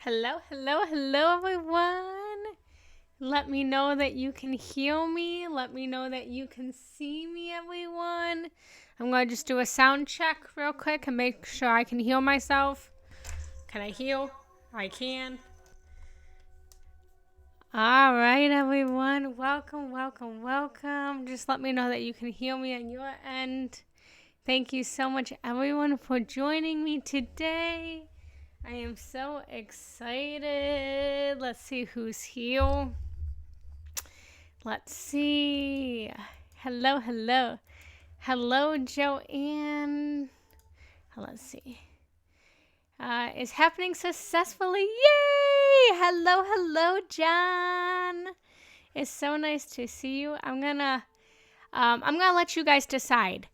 Hello, hello, hello, everyone. Let me know that you can hear me. Let me know that you can see me, everyone. I'm going to just do a sound check real quick and make sure I can hear myself. Can I hear? I can. All right, everyone. Welcome, welcome, welcome. Just let me know that you can hear me on your end. Thank you so much, everyone, for joining me today. I am so excited. Let's see who's here. Let's see. Hello, hello. Hello, Joanne. Let's see. It's happening successfully. Yay! Hello, hello, John. It's so nice to see you. I'm gonna let you guys decide.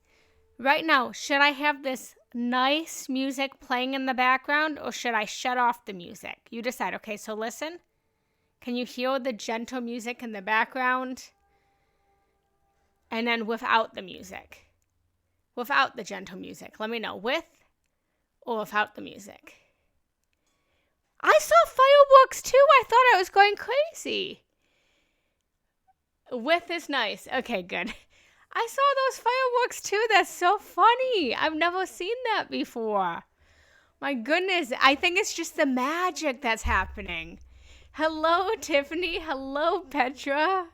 Right now, should I have this nice music playing in the background or should I shut off the music? You decide. Okay, so listen. Can you hear the gentle music in the background? And then without the music. Without the gentle music. Let me know. With or without the music. I saw fireworks too. I thought I was going crazy. With is nice. Okay, good. I saw those fireworks too. That's so funny. I've never seen that before. My goodness. I think it's just the magic that's happening. Hello, Tiffany. Hello, Petra.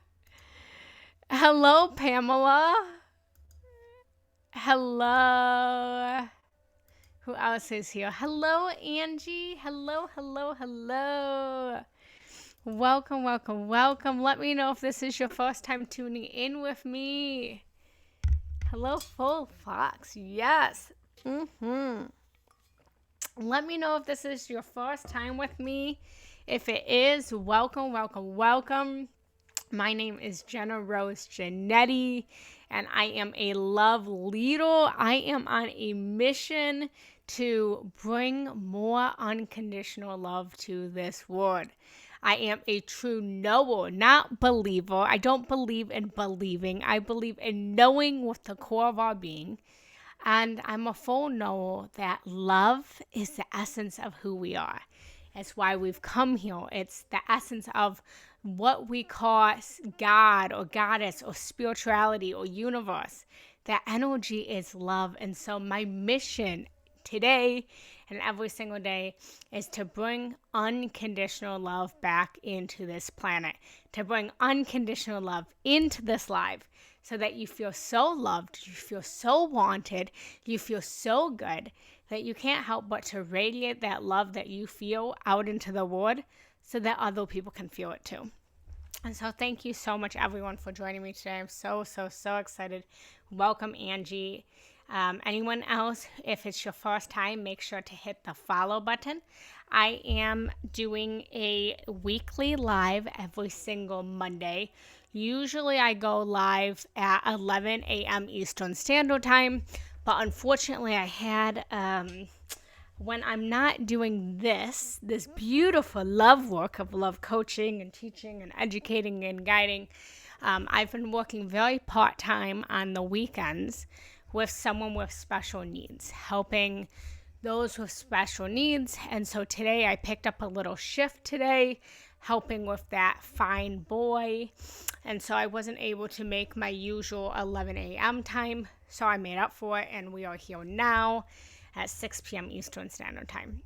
Hello, Pamela. Hello. Who else is here? Hello, Angie. Hello, hello, hello. Welcome, welcome, welcome. Let me know if this is your first time tuning in with me. Hello, Full Fox. Yes. Let me know if this is your first time with me. If it is, welcome, welcome, welcome. My name is Genna Rose Giannetti, and I am a love leader. I am on a mission to bring more unconditional love to this world. I am a true knower, not believer. I don't believe in believing. I believe in knowing with the core of our being. And I'm a full knower that love is the essence of who we are. It's why we've come here. It's the essence of what we call God or goddess or spirituality or universe. That energy is love. And so my mission today and every single day is to bring unconditional love back into this planet, to bring unconditional love into this life so that you feel so loved, you feel so wanted, you feel so good that you can't help but to radiate that love that you feel out into the world so that other people can feel it too. And so thank you so much, everyone, for joining me today. I'm so excited. Welcome, Angie. Anyone else, if it's your first time, make sure to hit the follow button. I am doing a weekly live every single Monday. Usually I go live at 11 a.m. Eastern Standard Time, but unfortunately I had, when I'm not doing this beautiful love work of love coaching and teaching and educating and guiding, I've been working very part-time on the weekends with someone with special needs, helping those with special needs. And so today I picked up a little shift today, helping with that fine boy. And so I wasn't able to make my usual 11 a.m. time, so I made up for it, and we are here now at 6 p.m. Eastern Standard Time.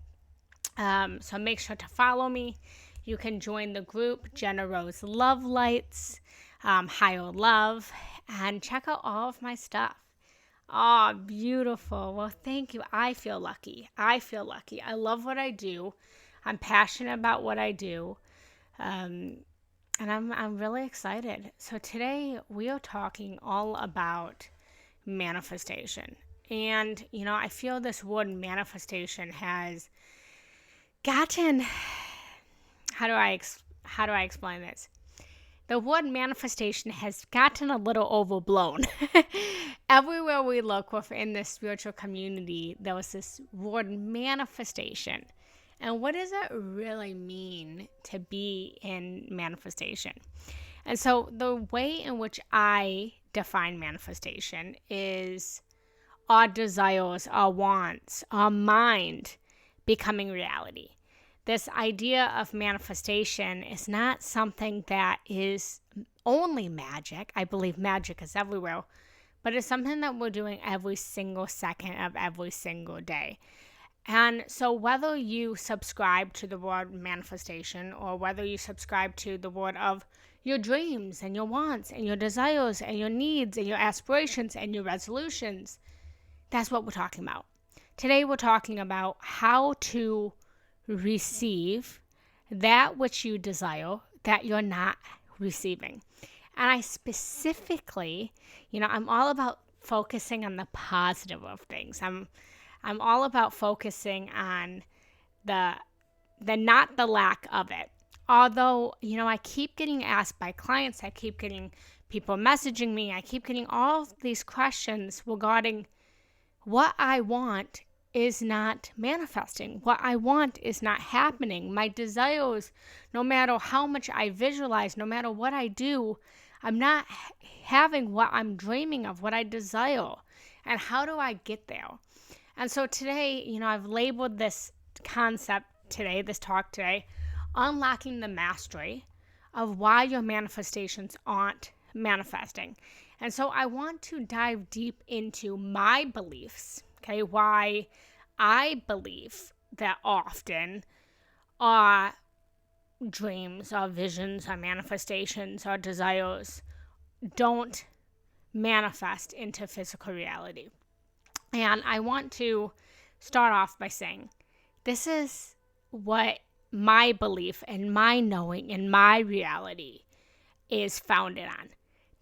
So make sure to follow me. You can join the group Genna Rose Love Lights, Higher Love, and check out all of my stuff. Oh, beautiful. Well, thank you. I feel lucky. I love what I do. I'm passionate about what I do. And I'm really excited. So today we are talking all about manifestation. And, I feel this word manifestation has gotten, how do I explain this? The word manifestation has gotten a little overblown. Everywhere we look within the spiritual community, there was this word manifestation. And what does that really mean to be in manifestation? And so the way in which I define manifestation is our desires, our wants, our mind becoming reality. this idea of manifestation is not something that is only magic. I believe magic is everywhere, but it's something that we're doing every single second of every single day. And so whether you subscribe to the word manifestation or whether you subscribe to the word of your dreams and your wants and your desires and your needs and your aspirations and your resolutions, that's what we're talking about. Today we're talking about how to receive that which you desire that you're not receiving. And I specifically, I'm all about focusing on the positive of things. I'm all about focusing on the not the lack of it. Although, I keep getting asked by clients, I keep getting people messaging me, I keep getting all of these questions regarding what I want is not manifesting. What I want is not happening. My desires, no matter how much I visualize, no matter what I do, I'm not having what I'm dreaming of, what I desire. And how do I get there? And so today, I've labeled this concept today, this talk today, unlocking the mastery of why your manifestations aren't manifesting. And so I want to dive deep into my beliefs, okay, why I believe that often our dreams, our visions, our manifestations, our desires don't manifest into physical reality. And I want to start off by saying this is what my belief and my knowing and my reality is founded on.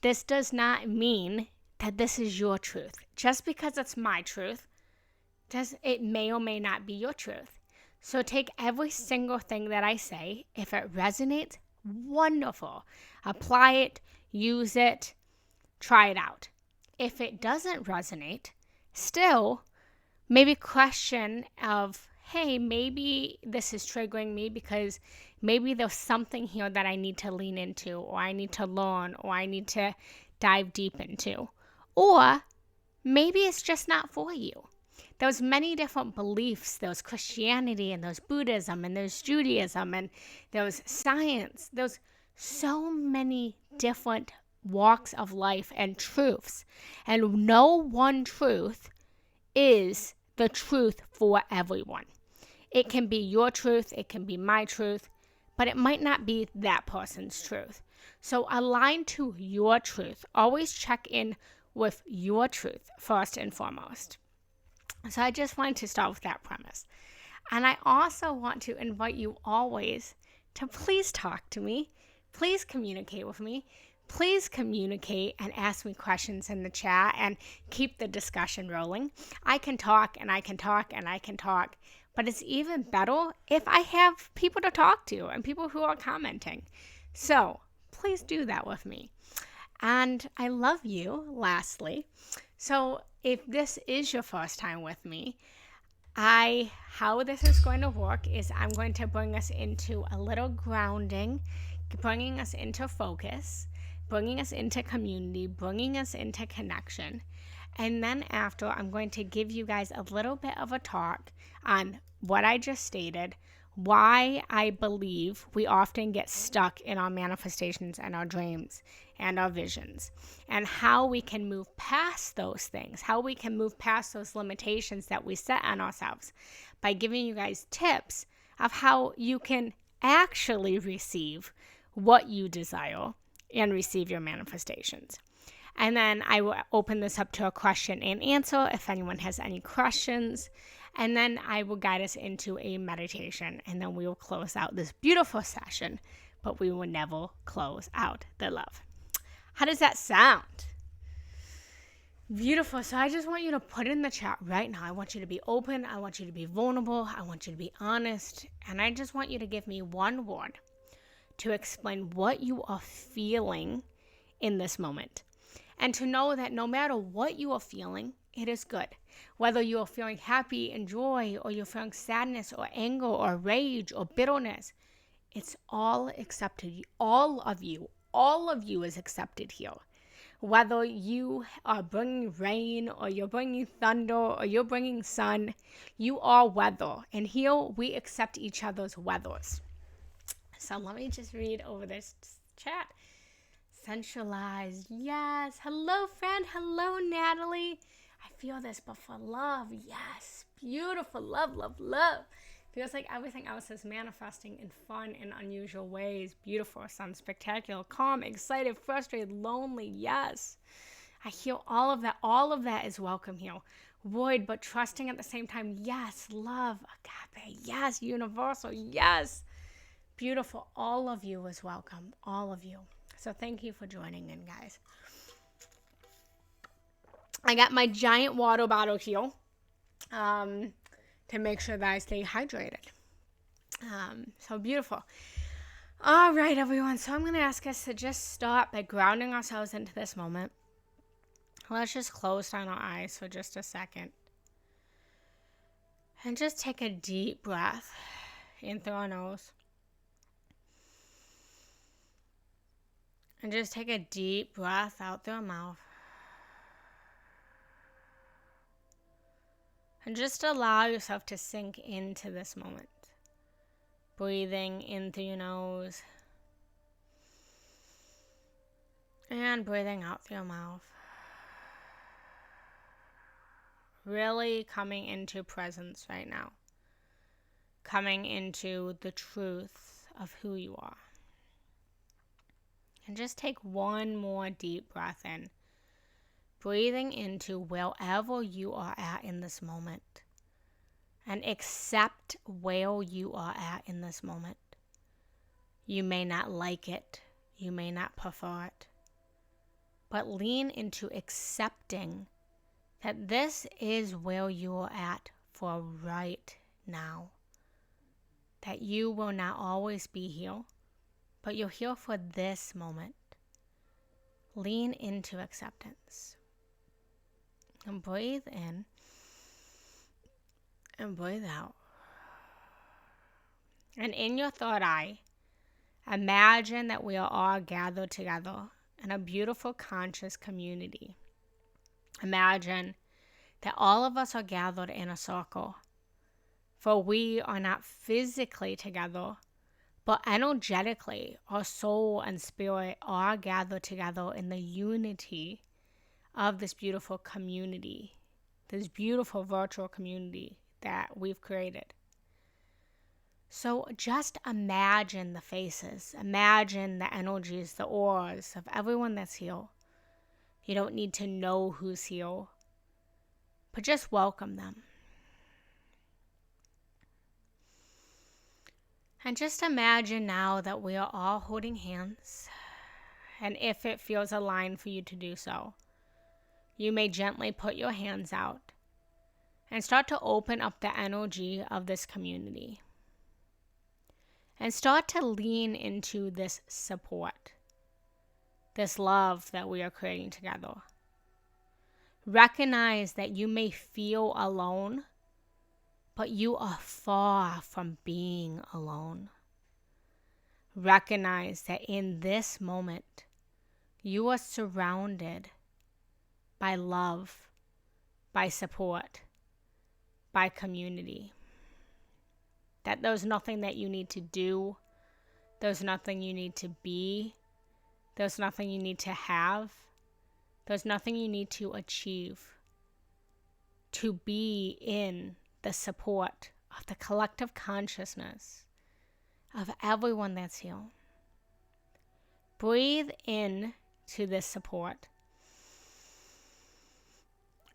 This does not mean that this is your truth. Just because it's my truth, it may or may not be your truth. So take every single thing that I say. If it resonates, wonderful. Apply it, use it, try it out. If it doesn't resonate, still maybe question of, hey, maybe this is triggering me because maybe there's something here that I need to lean into, or I need to learn, or I need to dive deep into. Or maybe it's just not for you. There's many different beliefs. There's Christianity, and there's Buddhism, and there's Judaism, and there's science. There's so many different walks of life and truths. And no one truth is the truth for everyone. It can be your truth, it can be my truth, but it might not be that person's truth. So align to your truth. Always check in with your truth first and foremost. So I just wanted to start with that premise. And I also want to invite you always to please talk to me. Please communicate with me. Please communicate and ask me questions in the chat and keep the discussion rolling. I can talk and I can talk and I can talk, but it's even better if I have people to talk to and people who are commenting. So please do that with me. And I love you, lastly. So if this is your first time with me, how this is going to work is I'm going to bring us into a little grounding, bringing us into focus, bringing us into community, bringing us into connection. And then after, I'm going to give you guys a little bit of a talk on what I just stated, why I believe we often get stuck in our manifestations and our dreams and our visions, and how we can move past those things, how we can move past those limitations that we set on ourselves by giving you guys tips of how you can actually receive what you desire and receive your manifestations. And then I will open this up to a question and answer if anyone has any questions. And then I will guide us into a meditation, and then we will close out this beautiful session, but we will never close out the love. How does that sound? Beautiful. So I just want you to put in the chat right now. I want you to be open. I want you to be vulnerable. I want you to be honest. And I just want you to give me one word to explain what you are feeling in this moment. And to know that no matter what you are feeling, it is good. Whether you are feeling happy and joy, or you're feeling sadness or anger or rage or bitterness, it's all accepted. All of you is accepted here. Whether you are bringing rain or you're bringing thunder or you're bringing sun, you are weather. And here we accept each other's weathers. So let me just read over this chat. Centralized. Yes. Hello, friend. Hello, Natalie. I feel this, but for love. Yes. Beautiful. Love, love, love. Feels like everything else is manifesting in fun and unusual ways. Beautiful, sun, spectacular, calm, excited, frustrated, lonely. Yes. I hear all of that. All of that is welcome here. Void, but trusting at the same time. Yes. Love. Agape. Yes. Universal. Yes. Beautiful. All of you is welcome. All of you. So thank you for joining in, guys. I got my giant water bottle here to make sure that I stay hydrated. So beautiful. All right, everyone. So I'm going to ask us to just stop by grounding ourselves into this moment. Let's just close down our eyes for just a second. And just take a deep breath in through our nose. And just take a deep breath out through our mouth. And just allow yourself to sink into this moment. Breathing in through your nose. And breathing out through your mouth. Really coming into presence right now. Coming into the truth of who you are. And just take one more deep breath in. Breathing into wherever you are at in this moment. And accept where you are at in this moment. You may not like it. You may not prefer it. But lean into accepting that this is where you are at for right now. That you will not always be here. But you're here for this moment. Lean into acceptance. And breathe in. And breathe out. And in your third eye, imagine that we are all gathered together in a beautiful conscious community. Imagine that all of us are gathered in a circle. For we are not physically together, but energetically, our soul and spirit are gathered together in the unity of this beautiful community, this beautiful virtual community that we've created. So just imagine the faces, imagine the energies, the auras of everyone that's here. You don't need to know who's here, but just welcome them. And just imagine now that we are all holding hands. And if it feels aligned for you to do so, you may gently put your hands out and start to open up the energy of this community. And start to lean into this support, this love that we are creating together. Recognize that you may feel alone, but you are far from being alone. Recognize that in this moment, you are surrounded by love, by support, by community. That there's nothing that you need to do. There's nothing you need to be. There's nothing you need to have. There's nothing you need to achieve to be in the support of the collective consciousness of everyone that's here. Breathe in to this support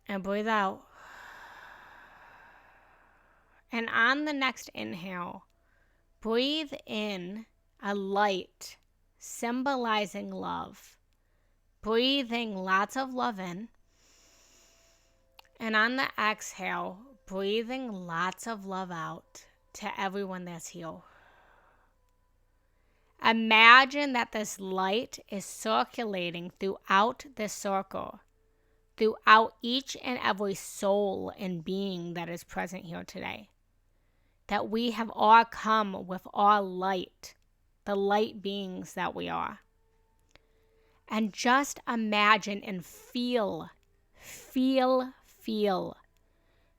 and breathe out. And on the next inhale, breathe in a light symbolizing love. Breathing lots of love in. And on the exhale, breathing lots of love out to everyone that's here. Imagine that this light is circulating throughout this circle, throughout each and every soul and being that is present here today. That we have all come with our light, the light beings that we are. And just imagine and feel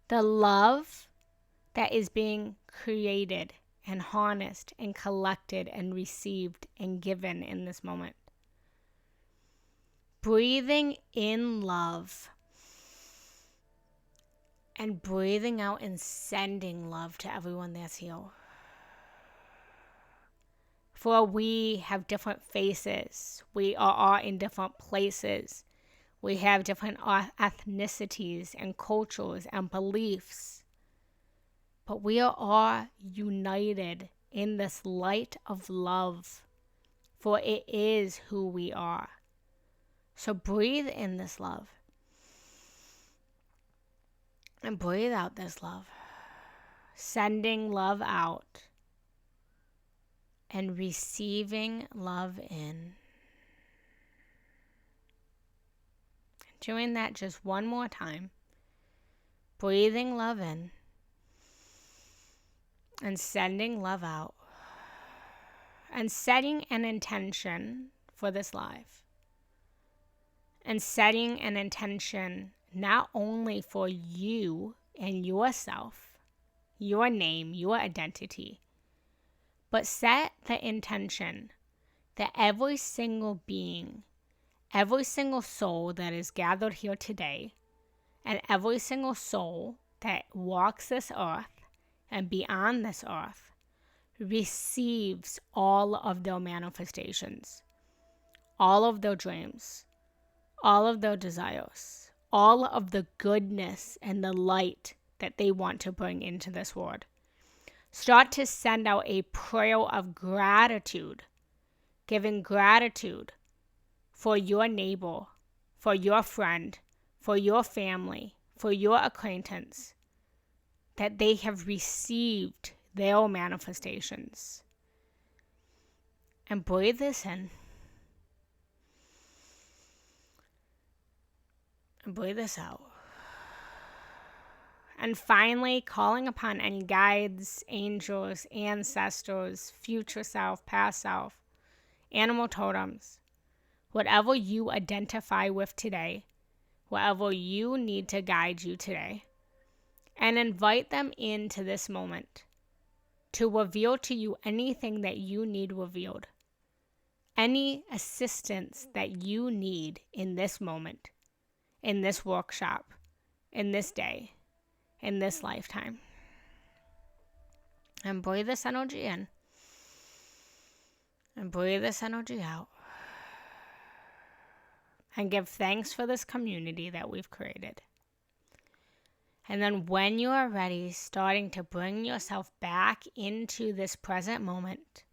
the love that is being created and harnessed and collected and received and given in this moment. Breathing in love and breathing out and sending love to everyone that's here. For we have different faces. We are all in different places. We have different ethnicities and cultures and beliefs. But we are all united in this light of love. For it is who we are. So breathe in this love. And breathe out this love. Sending love out. And receiving love in. Doing that just one more time. Breathing love in. And sending love out. And setting an intention for this life. And setting an intention not only for you and yourself, your name, your identity, but set the intention that every single being, every single soul that is gathered here today, and every single soul that walks this earth and beyond this earth, receives all of their manifestations, all of their dreams, all of their desires, all of the goodness and the light that they want to bring into this world. Start to send out a prayer of gratitude, giving gratitude for your neighbor, for your friend, for your family, for your acquaintance, that they have received their manifestations. And breathe this in. And breathe this out. And finally, calling upon any guides, angels, ancestors, future self, past self, animal totems, whatever you identify with today, whatever you need to guide you today, and invite them into this moment to reveal to you anything that you need revealed, any assistance that you need in this moment, in this workshop, in this day, in this lifetime. And breathe this energy in. And breathe this energy out. And give thanks for this community that we've created. And then when you are ready, starting to bring yourself back into this present moment,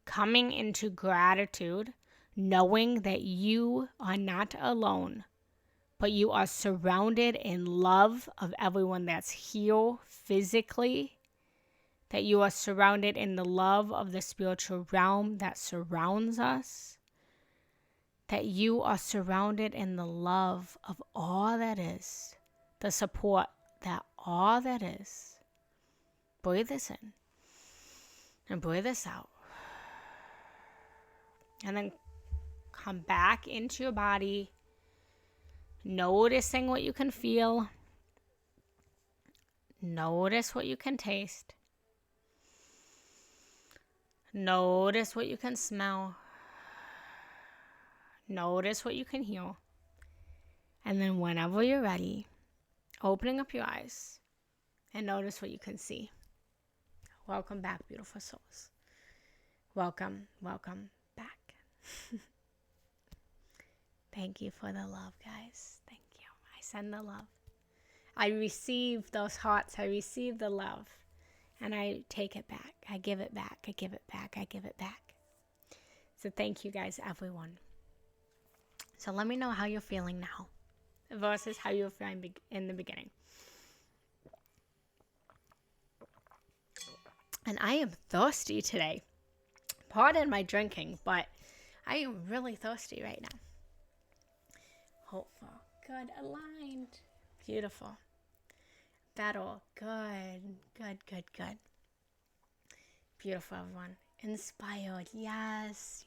coming into gratitude, knowing that you are not alone, but you are surrounded in love of everyone that's here physically, that you are surrounded in the love of the spiritual realm that surrounds us, that you are surrounded in the love of all that is, the support that all that is. Breathe this in and breathe this out. And then come back into your body, noticing what you can feel. Notice what you can taste. Notice what you can smell. Notice what you can hear. And then whenever you're ready, opening up your eyes and notice what you can see. Welcome back, beautiful souls. Welcome back. Thank you for the love, guys. Thank you. I send the love. I receive those hearts. I receive the love. And I take it back. I give it back. I give it back. I give it back. So thank you guys, everyone. So let me know how you're feeling now versus how you were feeling in the beginning. And I am thirsty today. Pardon my drinking, but I am really thirsty right now. Hopeful. Good. Aligned. Beautiful. Better. Good. Beautiful, everyone. Inspired. Yes.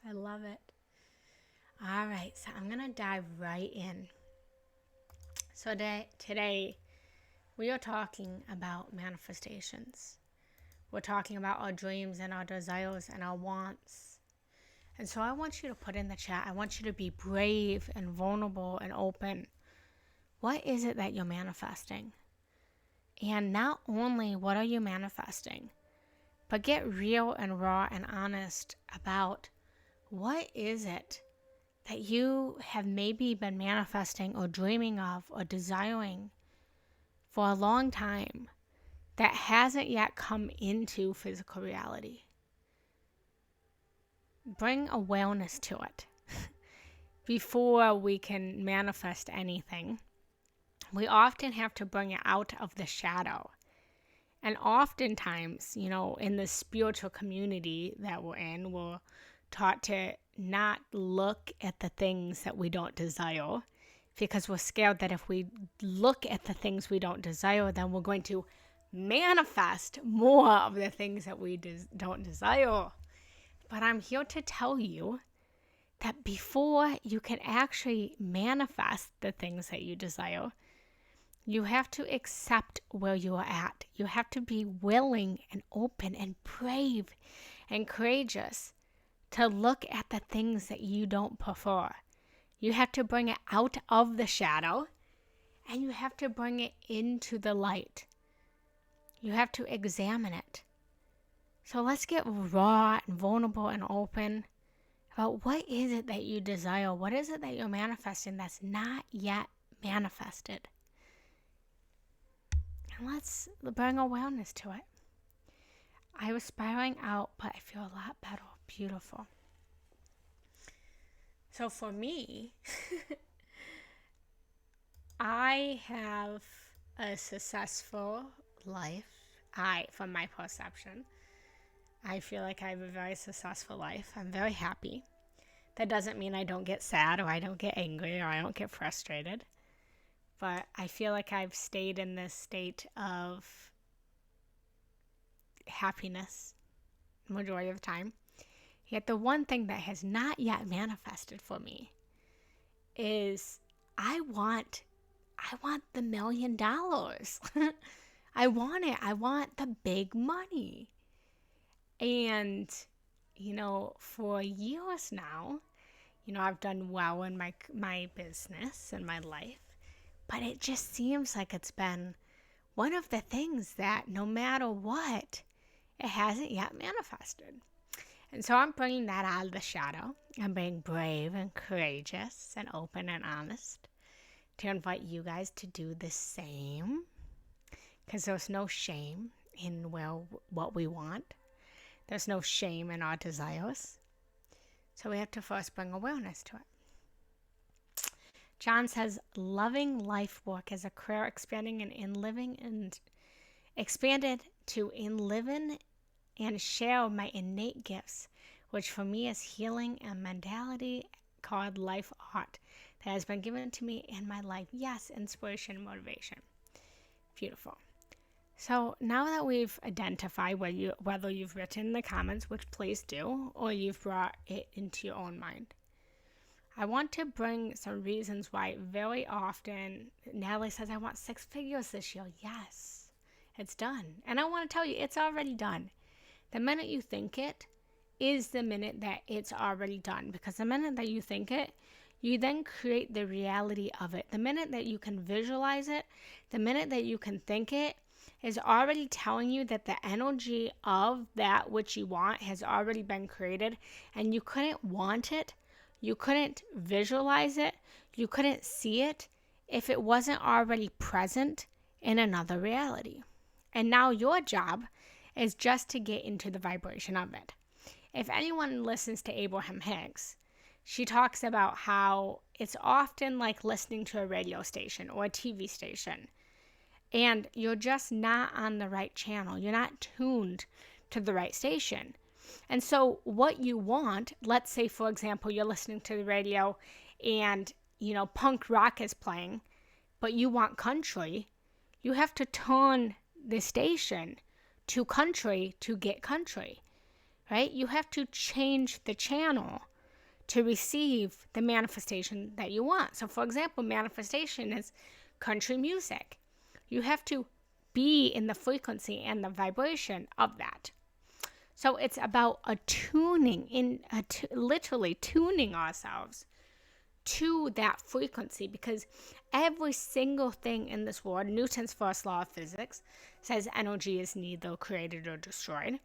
I love it. All right, so I'm going to dive right in. So today we are talking about manifestations. We're talking about our dreams and our desires and our wants. And so I want you to put in the chat, I want you to be brave and vulnerable and open. What is it that you're manifesting? And not only what are you manifesting, but get real and raw and honest about what is it that you have maybe been manifesting or dreaming of or desiring for a long time that hasn't yet come into physical reality. Bring awareness to it. Before we can manifest anything, we often have to bring it out of the shadow. And oftentimes, in the spiritual community that we're in, we're taught to not look at the things that we don't desire, because we're scared that if we look at the things we don't desire, then we're going to manifest more of the things that we don't desire. But I'm here to tell you that before you can actually manifest the things that you desire, you have to accept where you are at. You have to be willing and open and brave and courageous to look at the things that you don't prefer. You have to bring it out of the shadow and you have to bring it into the light. You have to examine it. So let's get raw and vulnerable and open about what is it that you desire? What is it that you're manifesting that's not yet manifested? And let's bring awareness to it. I was spiraling out, but I feel a lot better. Beautiful. So for me, I have a successful life. From my perception, I feel like I have a very successful life. I'm very happy. That doesn't mean I don't get sad or I don't get angry or I don't get frustrated. But I feel like I've stayed in this state of happiness majority of the time. Yet the one thing that has not yet manifested for me is I want the $1 million. I want it. I want the big money. And, for years now, I've done well in my business and my life. But it just seems like it's been one of the things that no matter what, it hasn't yet manifested. And so I'm bringing that out of the shadow. I'm being brave and courageous and open and honest to invite you guys to do the same. Because there's no shame in what we want. There's no shame in our desires. So we have to first bring awareness to it. John says, loving life work as a career expanding and in living and expanded to in living and share my innate gifts, which for me is healing and mentality called life art that has been given to me in my life. Yes, inspiration and motivation. Beautiful. So now that we've identified whether you've written in the comments, which please do, or you've brought it into your own mind, I want to bring some reasons why very often Natalie says, I want 6 figures this year. Yes, it's done. And I want to tell you, it's already done. The minute you think it is the minute that it's already done. Because the minute that you think it, you then create the reality of it. The minute that you can visualize it, the minute that you can think it, is already telling you that the energy of that which you want has already been created, and you couldn't want it, you couldn't visualize it, you couldn't see it if it wasn't already present in another reality. And now your job is just to get into the vibration of it. If anyone listens to Abraham Hicks, she talks about how it's often like listening to a radio station or a TV station. And you're just not on the right channel. You're not tuned to the right station. And so what you want, let's say, for example, you're listening to the radio and, punk rock is playing, but you want country, you have to turn the station to country to get country, right? You have to change the channel to receive the manifestation that you want. So, for example, manifestation is country music. You have to be in the frequency and the vibration of that. So it's about literally tuning ourselves to that frequency, because every single thing in this world, Newton's first law of physics says energy is neither created or destroyed,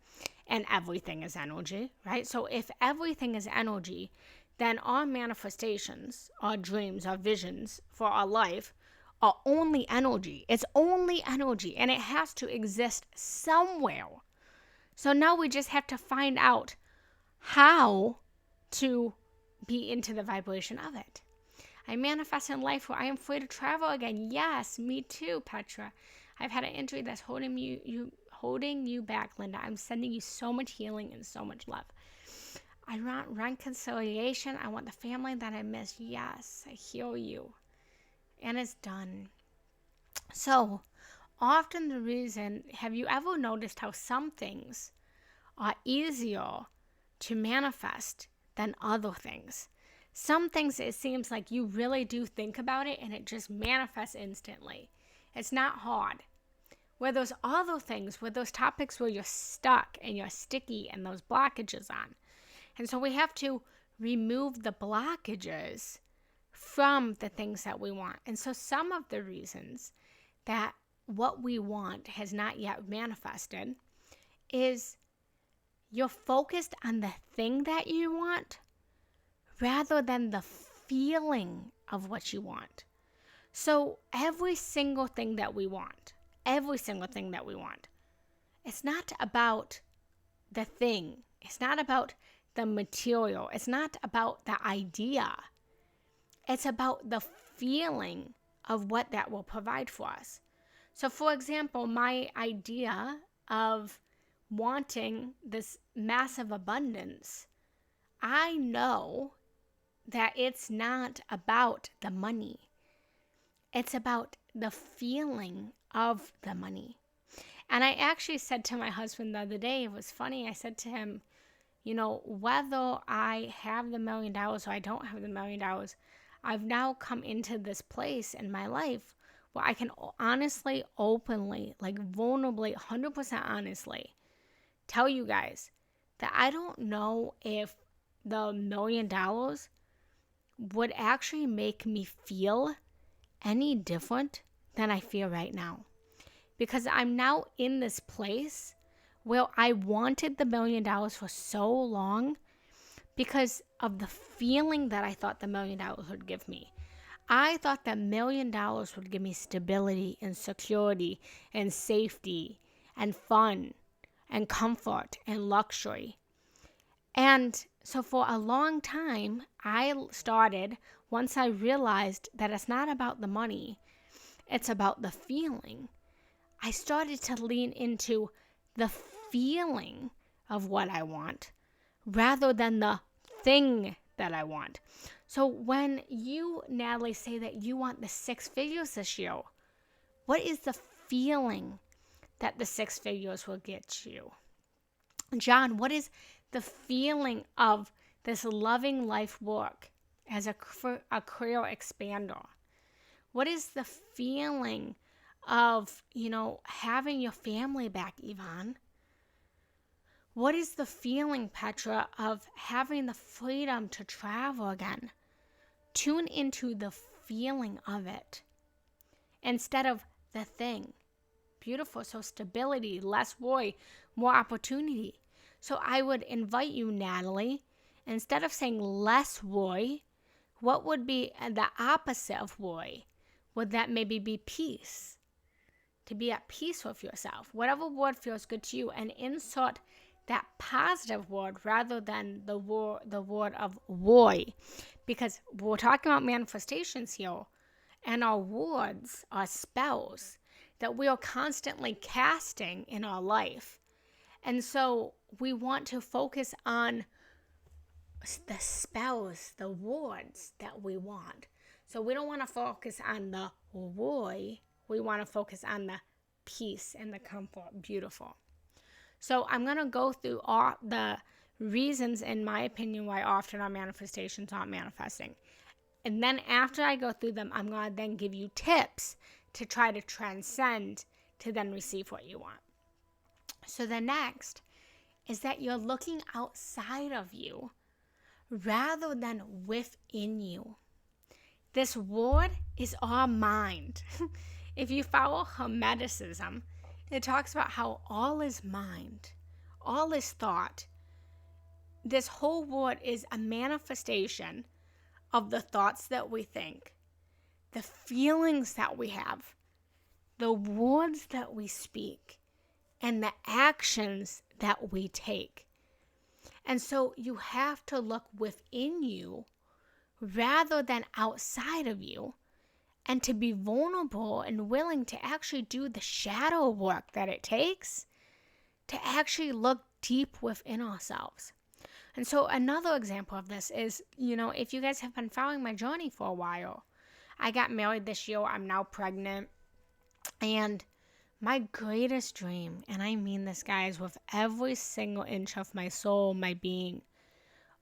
and everything is energy, right? So if everything is energy, then our manifestations, our dreams, our visions for our life are only energy. It's only energy, and it has to exist somewhere. So now we just have to find out how to be into the vibration of it. I manifest in life where I am free to travel again. Yes, me too, Petra. I've had an injury that's holding you back, Linda. I'm sending you so much healing and so much love. I want reconciliation. I want the family that I miss. Yes, I heal you. And it's done. So, often the reason, have you ever noticed how some things are easier to manifest than other things? Some things, it seems like you really do think about it and it just manifests instantly. It's not hard. Where those other things, where those topics where you're stuck and you're sticky and those blockages on. And so we have to remove the blockages from the things that we want. And so some of the reasons that what we want has not yet manifested is you're focused on the thing that you want rather than the feeling of what you want. So every single thing that we want, it's not about the thing. It's not about the material. It's not about the idea. It's about the feeling of what that will provide for us. So, for example, my idea of wanting this massive abundance, I know that it's not about the money. It's about the feeling of the money. And I actually said to my husband the other day, it was funny, I said to him, whether I have the $1 million or I don't have the $1 million, I've now come into this place in my life where I can honestly, openly, vulnerably, 100% honestly tell you guys that I don't know if the $1 million would actually make me feel any different than I feel right now. Because I'm now in this place where I wanted the $1 million for so long because of the feeling that I thought the $1 million would give me. I thought that $1 million would give me stability and security and safety and fun and comfort and luxury. And so for a long time, once I realized that it's not about the money, it's about the feeling, I started to lean into the feeling of what I want rather than the thing that I want. So when you, Natalie, say that you want the 6 figures this year, what is the feeling that the 6 figures will get you? John, what is the feeling of this loving life work as a career expander? What is the feeling of, having your family back, Yvonne? What is the feeling, Petra, of having the freedom to travel again? Tune into the feeling of it instead of the thing. Beautiful. So stability, less worry, more opportunity. So I would invite you, Natalie, instead of saying less worry, what would be the opposite of worry? Would that maybe be peace? To be at peace with yourself. Whatever word feels good to you, and insert that positive word rather than the word of worry. Because we're talking about manifestations here, and our words are spells that we are constantly casting in our life. And so we want to focus on the spells, the words that we want. So we don't want to focus on the worry. We want to focus on the peace and the comfort. Beautiful. So I'm going to go through all the reasons, in my opinion, why often our manifestations aren't manifesting. And then after I go through them, I'm going to then give you tips to try to transcend to then receive what you want. So the next is that you're looking outside of you rather than within you. This word is our mind. If you follow Hermeticism, it talks about how all is mind, all is thought. This whole word is a manifestation of the thoughts that we think, the feelings that we have, the words that we speak, and the actions that we take. And so you have to look within you rather than outside of you, and to be vulnerable and willing to actually do the shadow work that it takes to actually look deep within ourselves. And so another example of this is, if you guys have been following my journey for a while, I got married this year. I'm now pregnant. And my greatest dream, and I mean this, guys, with every single inch of my soul, my being,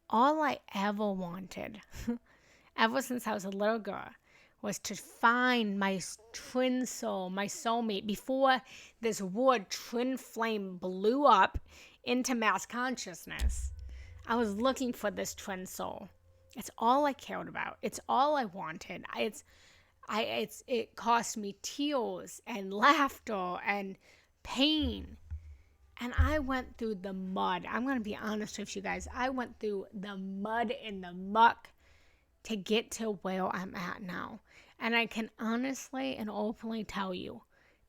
all I ever wanted, ever since I was a little girl, was to find my twin soul, my soulmate, before this word twin flame blew up into mass consciousness. I was looking for this twin soul. It's all I cared about. It's all I wanted. It cost me tears and laughter and pain. And I went through the mud. I'm going to be honest with you guys. I went through the mud and the muck to get to where I'm at now. And I can honestly and openly tell you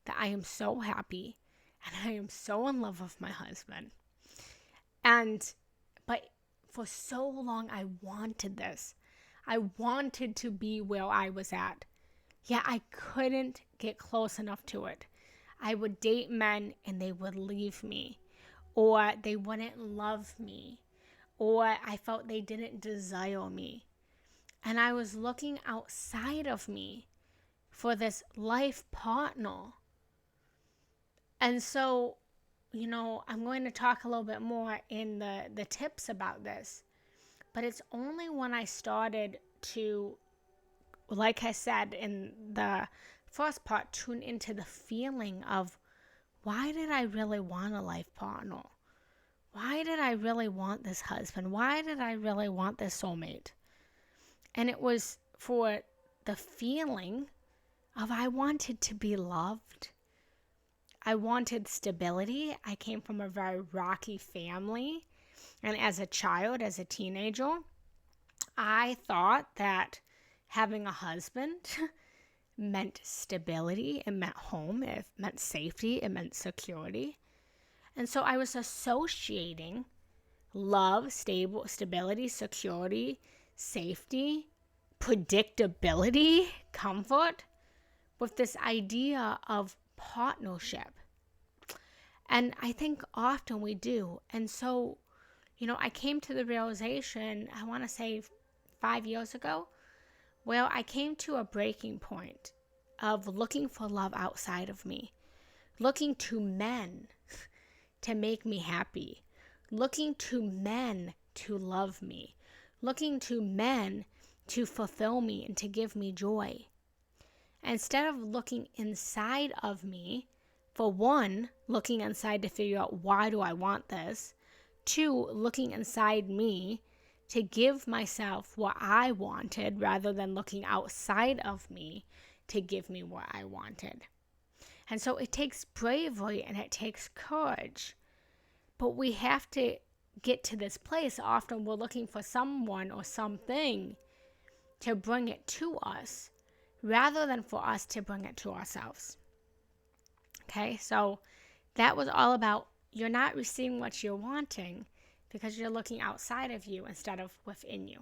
that I am so happy and I am so in love with my husband. But for so long, I wanted this. I wanted to be where I was at. Yet I couldn't get close enough to it. I would date men and they would leave me, or they wouldn't love me, or I felt they didn't desire me. And I was looking outside of me for this life partner. And so, I'm going to talk a little bit more in the tips about this. But it's only when I started to, like I said in the first part, tune into the feeling of, why did I really want a life partner? Why did I really want this husband? Why did I really want this soulmate? And it was for the feeling of, I wanted to be loved. I wanted stability. I came from a very rocky family. And as a child, as a teenager, I thought that having a husband meant stability. It meant home. It meant safety. It meant security. And so I was associating love, stability, security, safety, predictability, comfort with this idea of partnership. And I think often we do. And so, I came to the realization, I want to say 5 years ago, where I came to a breaking point of looking for love outside of me, looking to men to make me happy, looking to men to love me, looking to men to fulfill me and to give me joy. Instead of looking inside of me, for one, looking inside to figure out, why do I want this? Two, looking inside me to give myself what I wanted rather than looking outside of me to give me what I wanted. And so it takes bravery and it takes courage. But we have to get to this place. Often we're looking for someone or something to bring it to us rather than for us to bring it to ourselves. Okay, so that was all about, you're not receiving what you're wanting because you're looking outside of you instead of within you.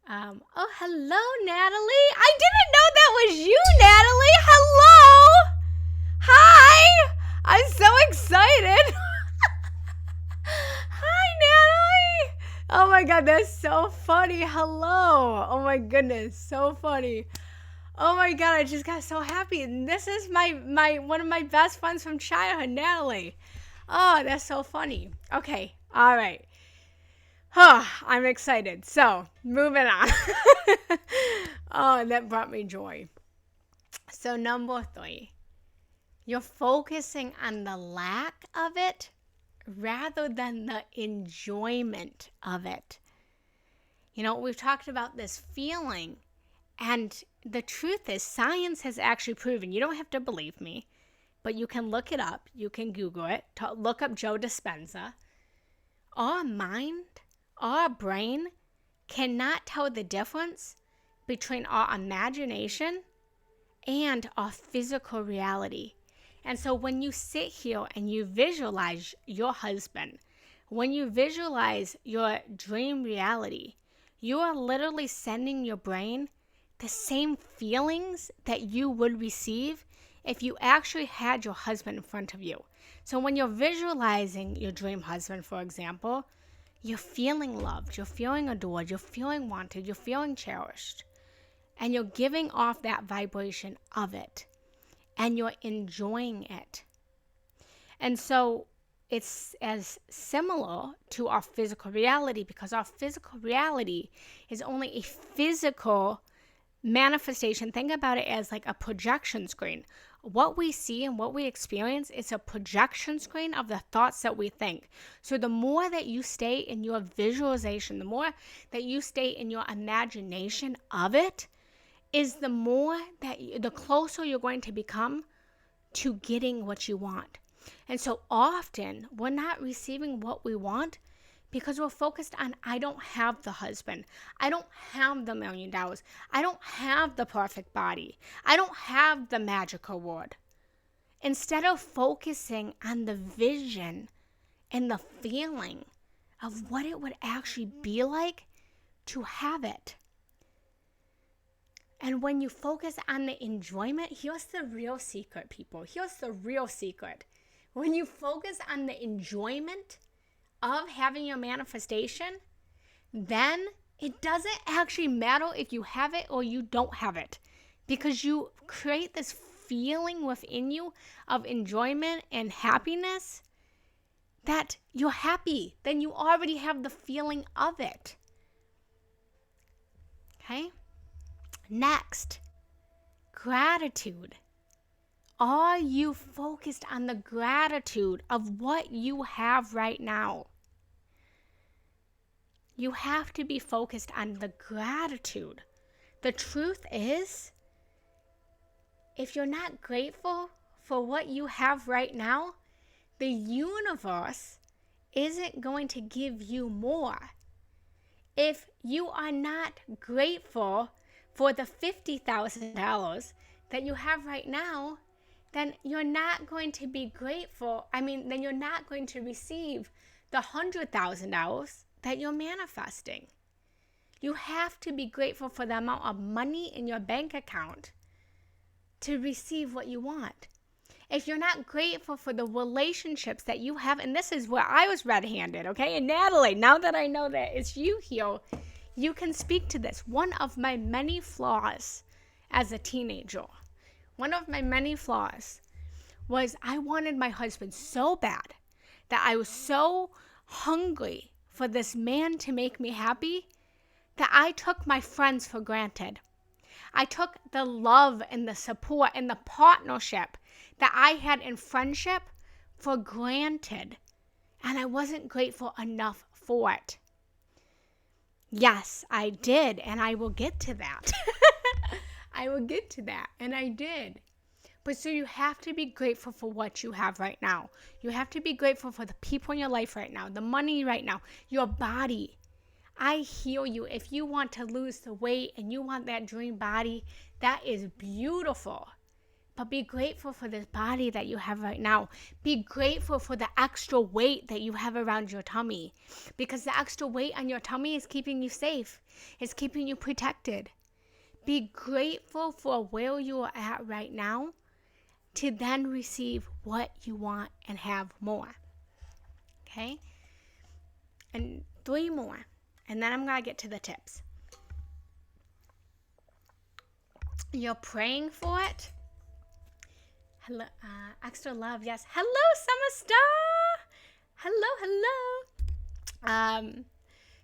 Oh, hello, Natalie. I didn't know that was you, Natalie. Hello. Hi. I'm so excited. Hi, Natalie. Oh my God, that's so funny. Hello. Oh my goodness, so funny. Oh my God, I just got so happy. And this is my one of my best friends from childhood, Natalie. Oh, that's so funny. Okay. All right. Oh, I'm excited. So, moving on. Oh, that brought me joy. So, number 3, you're focusing on the lack of it rather than the enjoyment of it. You know, we've talked about this feeling, and the truth is, science has actually proven, you don't have to believe me, but you can look it up, you can Google it, look up Joe Dispenza. Our mind, our brain cannot tell the difference between our imagination and our physical reality. And so when you sit here and you visualize your husband, when you visualize your dream reality, you are literally sending your brain the same feelings that you would receive if you actually had your husband in front of you. So when you're visualizing your dream husband, for example, you're feeling loved, you're feeling adored, you're feeling wanted, you're feeling cherished. And you're giving off that vibration of it. And you're enjoying it. And so it's as similar to our physical reality, because our physical reality is only a physical manifestation. Think about it as like a projection screen. What we see and what we experience is a projection screen of the thoughts that we think. So the more that you stay in your visualization, the more that you stay in your imagination of it, is the closer you're going to become to getting what you want. And so often we're not receiving what we want because we're focused on, I don't have the husband, I don't have the $1 million, I don't have the perfect body, I don't have the magic award. Instead of focusing on the vision and the feeling of what it would actually be like to have it. And when you focus on the enjoyment, here's the real secret, people. Here's the real secret. When you focus on the enjoyment of having your manifestation, then it doesn't actually matter if you have it or you don't have it, because you create this feeling within you of enjoyment and happiness that you're happy. Then you already have the feeling of it. Okay? Next, gratitude. Are you focused on the gratitude of what you have right now? You have to be focused on the gratitude. The truth is, if you're not grateful for what you have right now, the universe isn't going to give you more. If you are not grateful for the $50,000 that you have right now, then you're not going to be grateful. Then you're not going to receive the $100,000 that you're manifesting. You have to be grateful for the amount of money in your bank account to receive what you want. If you're not grateful for the relationships that you have, and this is where I was red-handed, okay? And Natalie, now that I know that it's you here, you can speak to this. One of my many flaws as a teenager, one of my many flaws was I wanted my husband so bad, that I was so hungry for this man to make me happy, that I took my friends for granted. I took the love and the support and the partnership that I had in friendship for granted, and I wasn't grateful enough for it. Yes, I did, and I will get to that. I will get to that, and I did. But so you have to be grateful for what you have right now. You have to be grateful for the people in your life right now, the money right now, your body. I hear you. If you want to lose the weight and you want that dream body, that is beautiful. But be grateful for this body that you have right now. Be grateful for the extra weight that you have around your tummy, because the extra weight on your tummy is keeping you safe. It's keeping you protected. Be grateful for where you are at right now to then receive what you want and have more. Okay? And 3 more. And then I'm going to get to the tips. You're praying for it. Hello, extra love, yes. Hello, Summer Star. Hello.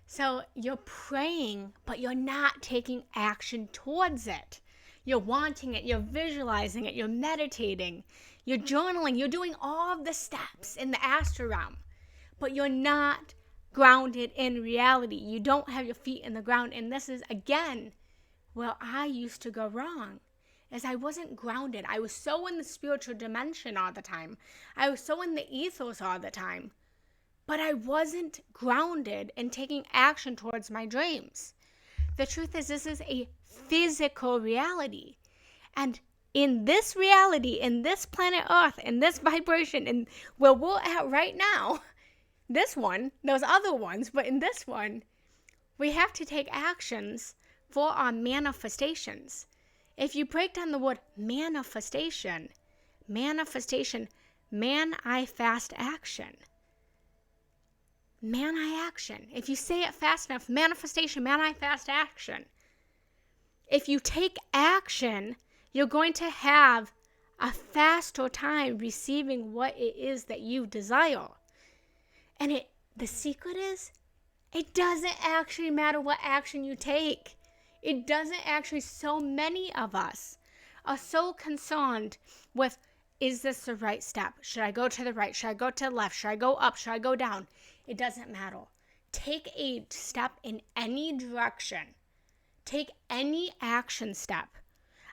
So you're praying, but you're not taking action towards it. You're wanting it, you're visualizing it, you're meditating, you're journaling, you're doing all of the steps in the astral realm, but you're not grounded in reality. You don't have your feet in the ground. And this is, again, where I used to go wrong. Is I wasn't grounded. I was so in the spiritual dimension all the time. I was so in the ethos all the time. But I wasn't grounded in taking action towards my dreams. The truth is, this is a physical reality. And in this reality, in this planet Earth, in this vibration, in where we're at right now, this one, those other ones, but in this one, we have to take actions for our manifestations. If you break down the word manifestation, man-I-fast action. Man-I-action. If you say it fast enough, manifestation, man-I-fast action. If you take action, you're going to have a faster time receiving what it is that you desire. And the secret is, it doesn't actually matter what action you take. It doesn't actually. So many of us are so concerned with, is this the right step? Should I go to the right? Should I go to the left? Should I go up? Should I go down? It doesn't matter. Take a step in any direction. Take any action step.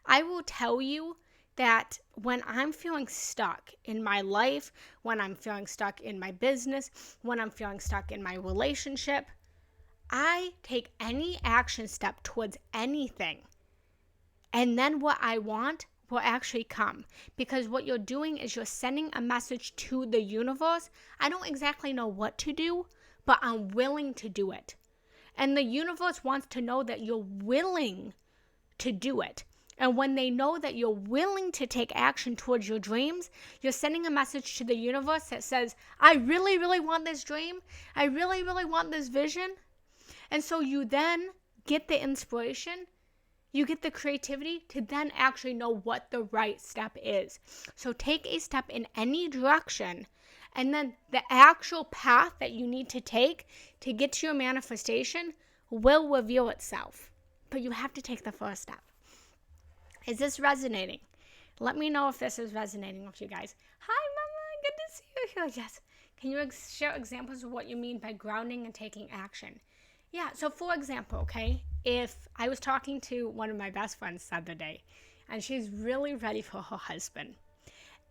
I will tell you that when I'm feeling stuck in my life, when I'm feeling stuck in my business, when I'm feeling stuck in my relationship, I take any action step towards anything. And then what I want will actually come. Because what you're doing is you're sending a message to the universe. I don't exactly know what to do, but I'm willing to do it. And the universe wants to know that you're willing to do it. And when they know that you're willing to take action towards your dreams, you're sending a message to the universe that says, I really, really want this dream. I really, really want this vision. And so you then get the inspiration, you get the creativity to then actually know what the right step is. So take a step in any direction, and then the actual path that you need to take to get to your manifestation will reveal itself. But you have to take the first step. Is this resonating? Let me know if this is resonating with you guys. Hi, Mama. Good to see you here. Yes. Can you share examples of what you mean by grounding and taking action? Yeah. So, for example, okay, if I was talking to one of my best friends the other day, and she's really ready for her husband,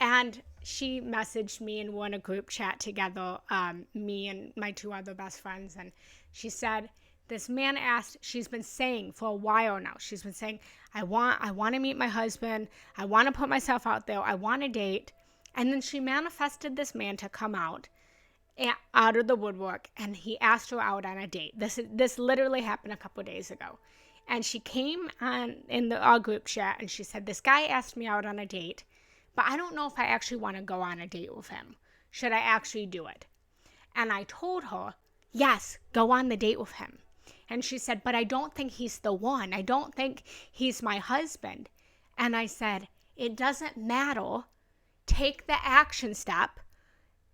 and she messaged me and we're in a group chat together, me and my two other best friends, and she said, this man asked, she's been saying for a while now, she's been saying, I want to meet my husband. I want to put myself out there. I want to date. And then she manifested this man to come out of the woodwork, and he asked her out on a date. This literally happened a couple of days ago. And she came on in our group chat, and she said, this guy asked me out on a date, but I don't know if I actually want to go on a date with him. Should I actually do it? And I told her, yes, go on the date with him. And she said, but I don't think he's the one. I don't think he's my husband. And I said, it doesn't matter. Take the action step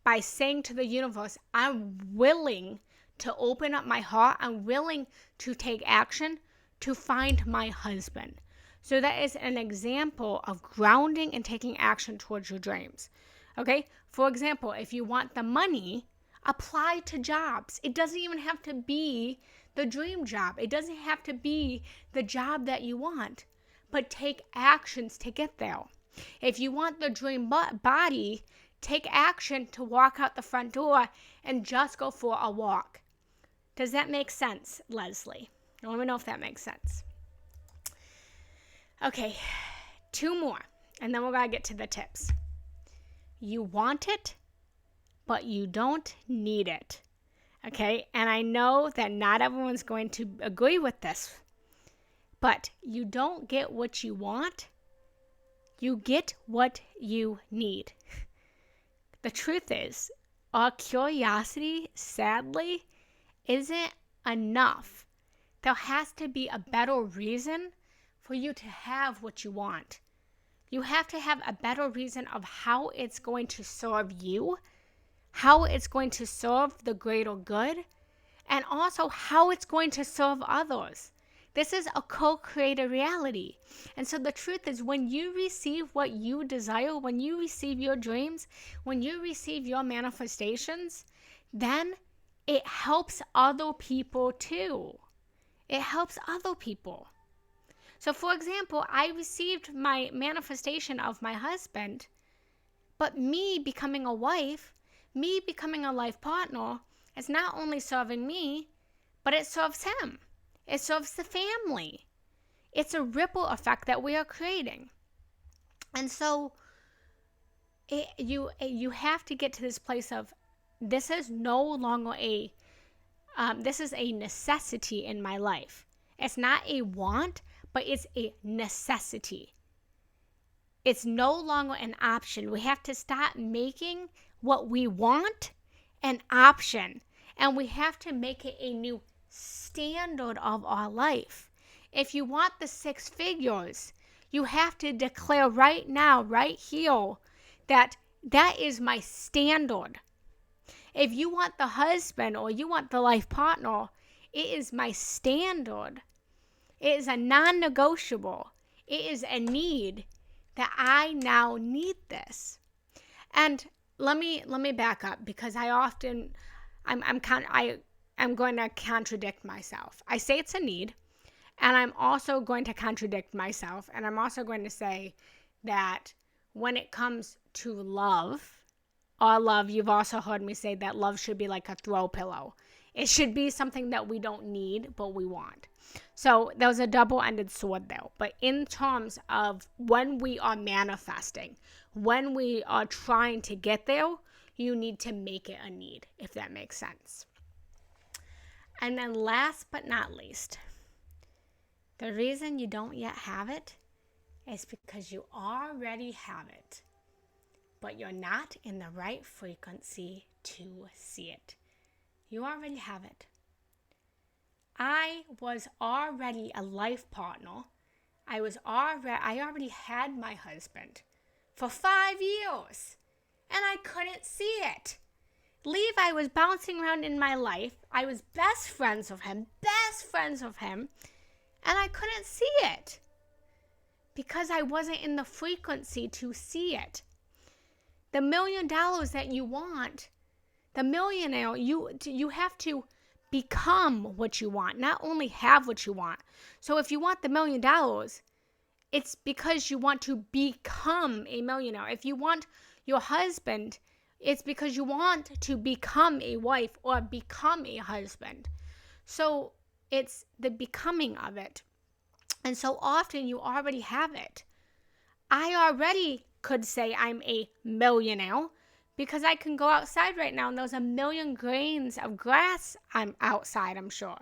by saying to the universe, I'm willing to open up my heart. I'm willing to take action to find my husband. So that is an example of grounding and taking action towards your dreams. Okay? For example, if you want the money, apply to jobs. It doesn't even have to be the dream job. It doesn't have to be the job that you want, but take actions to get there. If you want the dream body, take action to walk out the front door and just go for a walk. Does that make sense, Leslie? Let me know if that makes sense. Okay, 2 more, and then we're going to get to the tips. You want it, but you don't need it. Okay, and I know that not everyone's going to agree with this, but you don't get what you want, you get what you need. The truth is, our curiosity, sadly, isn't enough. There has to be a better reason for you to have what you want. You have to have a better reason of how it's going to serve you, how it's going to serve the greater good, and also how it's going to serve others. This is a co-created reality. And so the truth is, when you receive what you desire, when you receive your dreams, when you receive your manifestations, then it helps other people too. It helps other people. So for example, I received my manifestation of my husband, but me becoming a wife, me becoming a life partner, is not only serving me, but it serves him. It serves the family. It's a ripple effect that we are creating. And so you have to get to this place of, this is no longer this is a necessity in my life. It's not a want, but it's a necessity. It's no longer an option. We have to stop making what we want an option, and we have to make it a new standard of our life. If you want the 6 figures, you have to declare right now, right here, that is my standard. If you want the husband or you want the life partner, it is my standard. It is a non-negotiable. It is a need that I now need this. And let me back up, because I'm going to contradict myself. I say it's a need, and I'm also going to contradict myself, and I'm also going to say that when it comes to love, you've also heard me say that love should be like a throw pillow. It should be something that we don't need, but we want. So there was a double-ended sword there. But in terms of when we are manifesting, when we are trying to get there, you need to make it a need, if that makes sense. And then last but not least, the reason you don't yet have it is because you already have it, but you're not in the right frequency to see it. You already have it. I was already a life partner. I already had my husband for 5 years, and I couldn't see it. Levi was bouncing around in my life. I was best friends with him, and I couldn't see it because I wasn't in the frequency to see it. The $1 million that you want, the millionaire, you have to become what you want, not only have what you want. So if you want the $1 million, it's because you want to become a millionaire. If you want your husband, it's because you want to become a wife or become a husband. So it's the becoming of it. And so often you already have it. I already could say I'm a millionaire because I can go outside right now and there's 1 million grains of grass outside, I'm sure.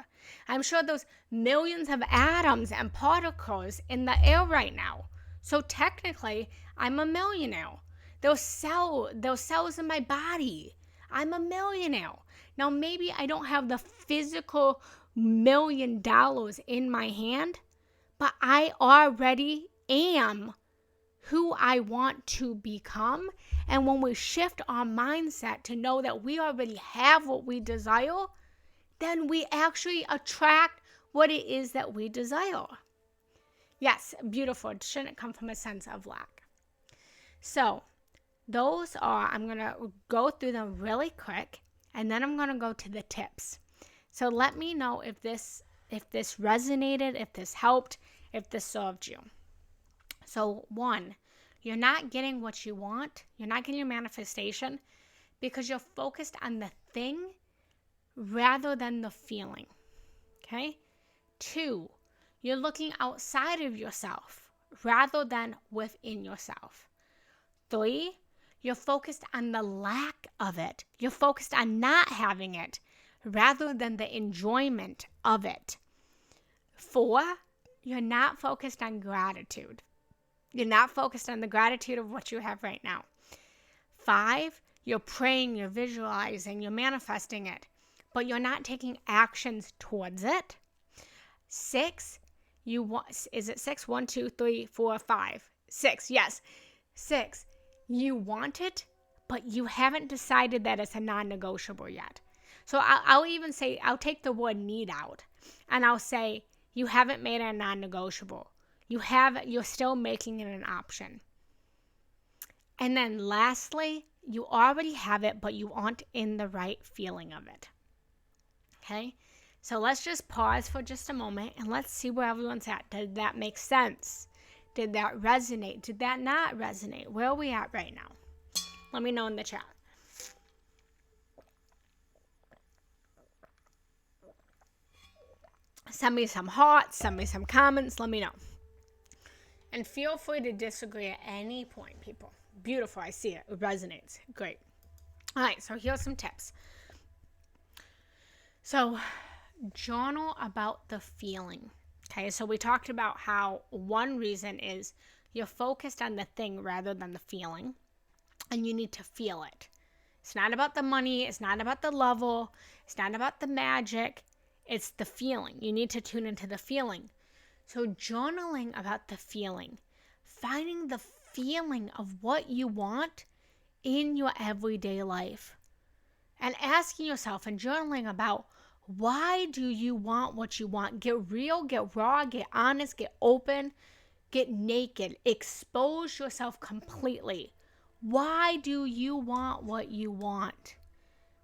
I'm sure there's millions of atoms and particles in the air right now. So technically, I'm a millionaire. Those cells in my body, I'm a millionaire. Now, maybe I don't have the physical $1 million in my hand, but I already am who I want to become. And when we shift our mindset to know that we already have what we desire, then we actually attract what it is that we desire. Yes, beautiful. It shouldn't come from a sense of lack. So those are, I'm going to go through them really quick, and then I'm going to go to the tips. So let me know if this resonated, if this helped, if this served you. So 1, you're not getting what you want. You're not getting your manifestation because you're focused on the thing rather than the feeling. Okay? 2, you're looking outside of yourself rather than within yourself. 3, you're focused on the lack of it. You're focused on not having it rather than the enjoyment of it. 4, you're not focused on gratitude. You're not focused on the gratitude of what you have right now. 5, you're praying, you're visualizing, you're manifesting it, but you're not taking actions towards it. 6, is it 6? 1, 2, 3, 4, 5. 6, yes. 6, you want it, but you haven't decided that it's a non-negotiable yet. So I'll even say, I'll take the word need out, and I'll say, you haven't made it a non-negotiable. You're still making it an option. And then lastly, you already have it, but you aren't in the right feeling of it. Okay? So let's just pause for just a moment and let's see where everyone's at. Did that make sense? Did that resonate? Did that not resonate? Where are we at right now? Let me know in the chat. Send me some hearts, send me some comments, let me know. And feel free to disagree at any point, people. Beautiful, I see it. It resonates. Great. All right, so here's some tips. So, journal about the feeling. Okay, so we talked about how one reason is you're focused on the thing rather than the feeling, and you need to feel it. It's not about the money, it's not about the level, it's not about the magic, it's the feeling. You need to tune into the feeling. So journaling about the feeling, finding the feeling of what you want in your everyday life, and asking yourself and journaling about why do you want what you want. Get real, get raw, get honest, get open, get naked, expose yourself completely. Why do you want what you want?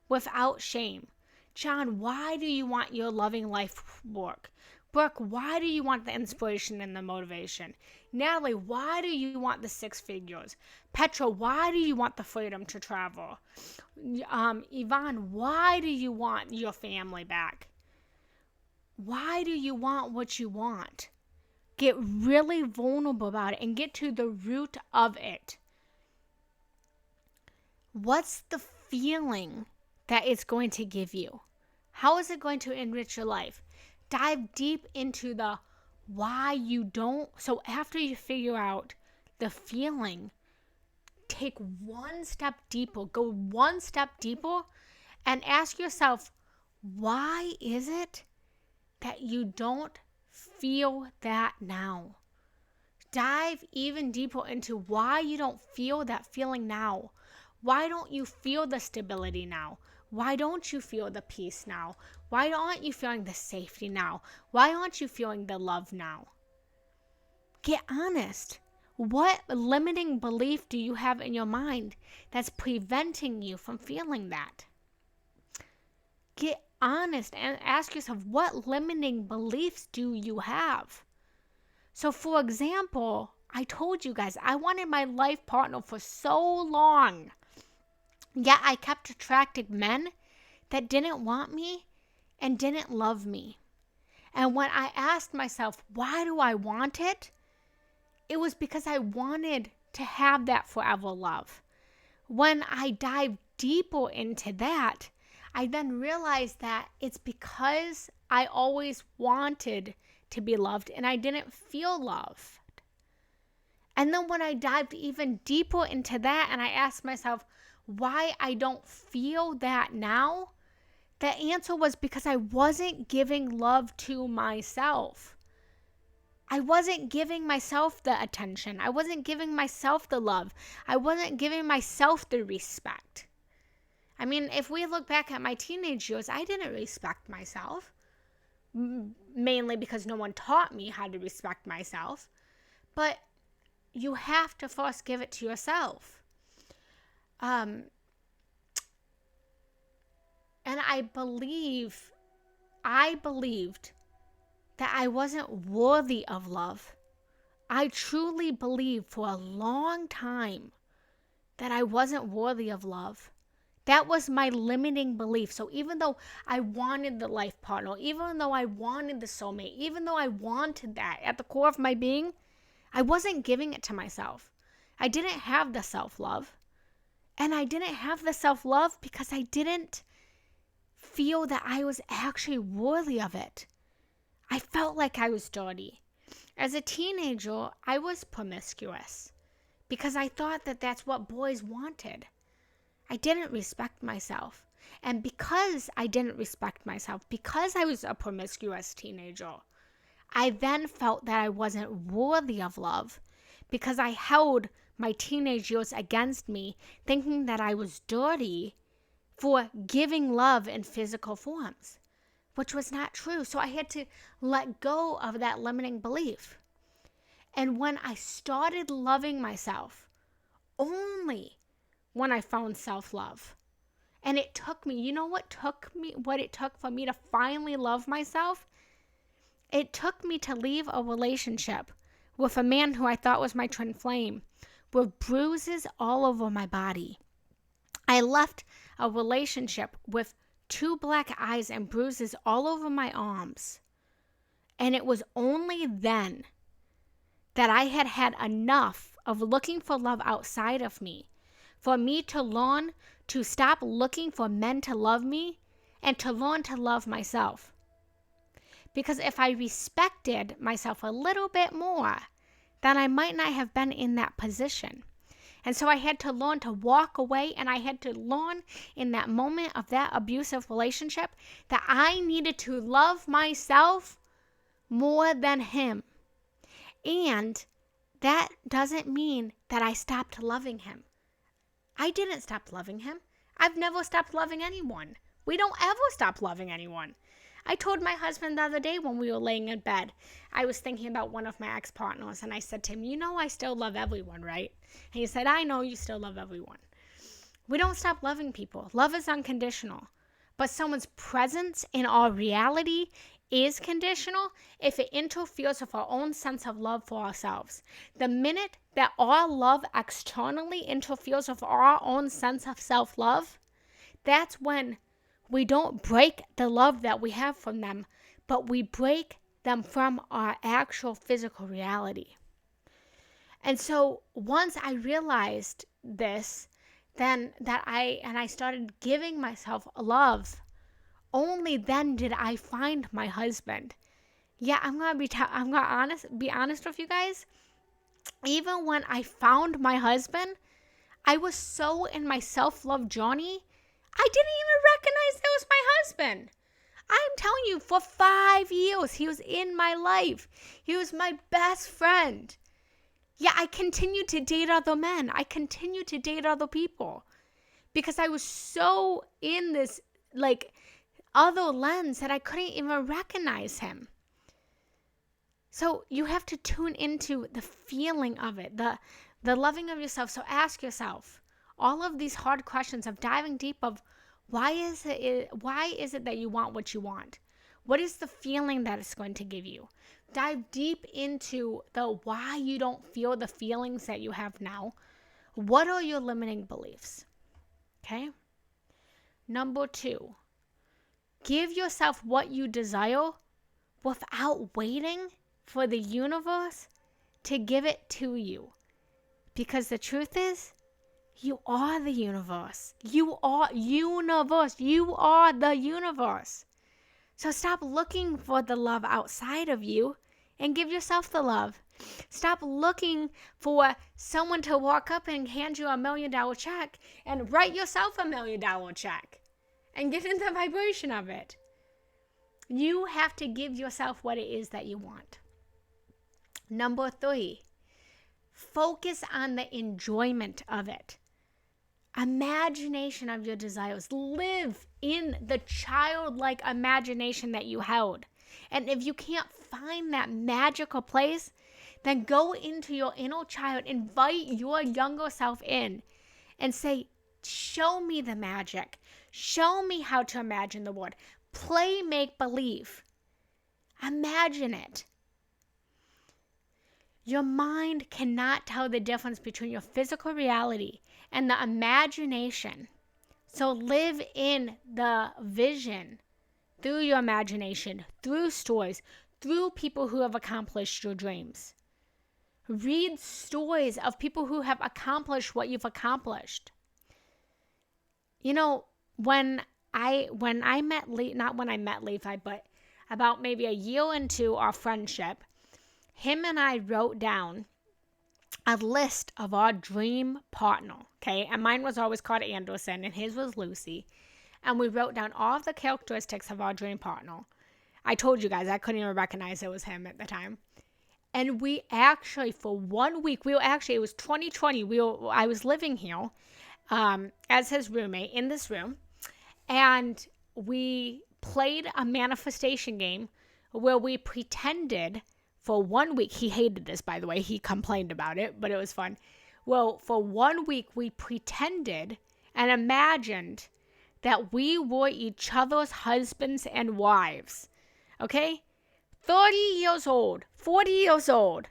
Without shame. John, why do you want your loving life work? Brooke, why do you want the inspiration and the motivation? Natalie, why do you want the 6 figures? Petra, why do you want the freedom to travel? Yvonne, why do you want your family back? Why do you want what you want? Get really vulnerable about it and get to the root of it. What's the feeling that it's going to give you? How is it going to enrich your life? Dive deep into the why you don't. So after you figure out the feeling, take one step deeper, go one step deeper, and ask yourself, why is it that you don't feel that now? Dive even deeper into why you don't feel that feeling now. Why don't you feel the stability now? Why don't you feel the peace now? Why aren't you feeling the safety now? Why aren't you feeling the love now? Get honest. What limiting belief do you have in your mind that's preventing you from feeling that? Get honest and ask yourself, what limiting beliefs do you have? So for example, I told you guys, I wanted my life partner for so long. Yet I kept attracting men that didn't want me and didn't love me. And when I asked myself, why do I want it? It was because I wanted to have that forever love. When I dived deeper into that, I then realized that it's because I always wanted to be loved and I didn't feel loved. And then when I dived even deeper into that and I asked myself why I don't feel that now, the answer was because I wasn't giving love to myself. I wasn't giving myself the attention. I wasn't giving myself the love. I wasn't giving myself the respect. I mean, if we look back at my teenage years, I didn't respect myself. Mainly because no one taught me how to respect myself. But you have to first give it to yourself. And I believed that I wasn't worthy of love. I truly believed for a long time that I wasn't worthy of love. That was my limiting belief. So even though I wanted the life partner, even though I wanted the soulmate, even though I wanted that at the core of my being, I wasn't giving it to myself. I didn't have the self-love. And I didn't have the self-love because I didn't feel that I was actually worthy of it. I felt like I was dirty. As a teenager, I was promiscuous because I thought that that's what boys wanted. I didn't respect myself. And because I didn't respect myself, because I was a promiscuous teenager, I then felt that I wasn't worthy of love because I held my teenage years against me, thinking that I was dirty for giving love in physical forms, which was not true. So I had to let go of that limiting belief. And when I started loving myself, only when I found self-love, and it took me, you know what it took for me to finally love myself? It took me to leave a relationship with a man who I thought was my twin flame, with bruises all over my body. I left a relationship with 2 black eyes and bruises all over my arms. And it was only then that I had had enough of looking for love outside of me, for me to learn to stop looking for men to love me and to learn to love myself. Because if I respected myself a little bit more, then I might not have been in that position. And so I had to learn to walk away, and I had to learn in that moment of that abusive relationship that I needed to love myself more than him. And that doesn't mean that I stopped loving him. I didn't stop loving him. I've never stopped loving anyone. We don't ever stop loving anyone. I told my husband the other day when we were laying in bed, I was thinking about one of my ex-partners, and I said to him, you know I still love everyone, right? And he said, I know you still love everyone. We don't stop loving people. Love is unconditional. But someone's presence in our reality is conditional if it interferes with our own sense of love for ourselves. The minute that our love externally interferes with our own sense of self-love, that's when we don't break the love that we have from them, but we break them from our actual physical reality. And so once I realized this, then I started giving myself love, only then did I find my husband. Yeah, I'm gonna be honest with you guys. Even when I found my husband, I was so in my self-love journey, I didn't even recognize that was my husband. I'm telling you, for 5 years, he was in my life. He was my best friend. Yeah, I continued to date other men. I continued to date other people because I was so in this other lens that I couldn't even recognize him. So you have to tune into the feeling of it, the loving of yourself. So ask yourself all of these hard questions of diving deep of why is it that you want what you want? What is the feeling that it's going to give you? Dive deep into the why you don't feel the feelings that you have now. What are your limiting beliefs? Okay? Number 2, give yourself what you desire without waiting for the universe to give it to you. Because the truth is, you are the universe. You are universe. You are the universe. So stop looking for the love outside of you and give yourself the love. Stop looking for someone to walk up and hand you $1 million check and write yourself $1 million check and get in the vibration of it. You have to give yourself what it is that you want. Number 3, focus on the enjoyment of it. Imagination of your desires. Live in the childlike imagination that you held. And if you can't find that magical place, then go into your inner child, invite your younger self in and say, show me the magic. Show me how to imagine the world. Play make-believe. Imagine it. Your mind cannot tell the difference between your physical reality and the imagination. So live in the vision through your imagination, through stories, through people who have accomplished your dreams. Read stories of people who have accomplished what you've accomplished. You know, when I met Levi, but about maybe a year into our friendship, him and I wrote down a list of our dream partner, okay? And mine was always called Anderson, and his was Lucy. And we wrote down all of the characteristics of our dream partner. I told you guys I couldn't even recognize it was him at the time. And we actually, for 1 week, it was 2020. I was living here as his roommate in this room. And we played a manifestation game where we pretended for 1 week. He hated this, by the way. He complained about it, but it was fun. Well, for 1 week, we pretended and imagined that we were each other's husbands and wives. Okay? 30 years old, 40 years old,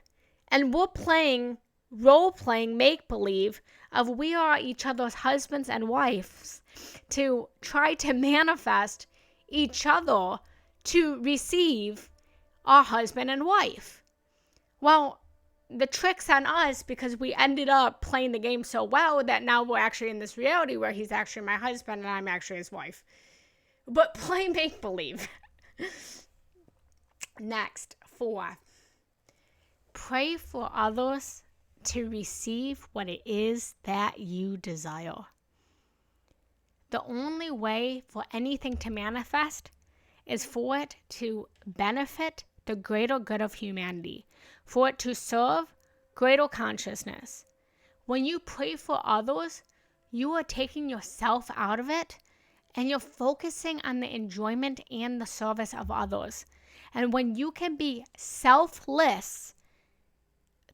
and we're playing, role-playing, make-believe of we are each other's husbands and wives to try to manifest each other to receive our husband and wife. Well, the trick's on us because we ended up playing the game so well that now we're actually in this reality where he's actually my husband and I'm actually his wife. But play make-believe. Next, 4. Pray for others to receive what it is that you desire. The only way for anything to manifest is for it to benefit the greater good of humanity, for it to serve greater consciousness. When you pray for others, you are taking yourself out of it and you're focusing on the enjoyment and the service of others. And when you can be selfless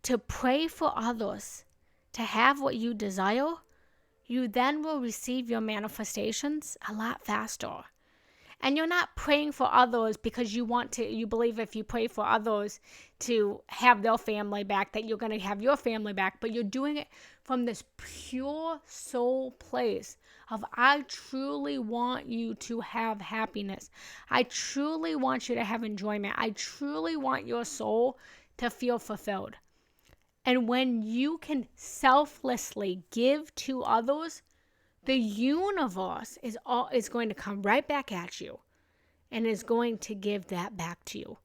to pray for others to have what you desire, you then will receive your manifestations a lot faster. And you're not praying for others because you believe if you pray for others to have their family back, that you're going to have your family back, but you're doing it from this pure soul place of, I truly want you to have happiness. I truly want you to have enjoyment. I truly want your soul to feel fulfilled. And when you can selflessly give to others, the universe is going to come right back at you and is going to give that back to you.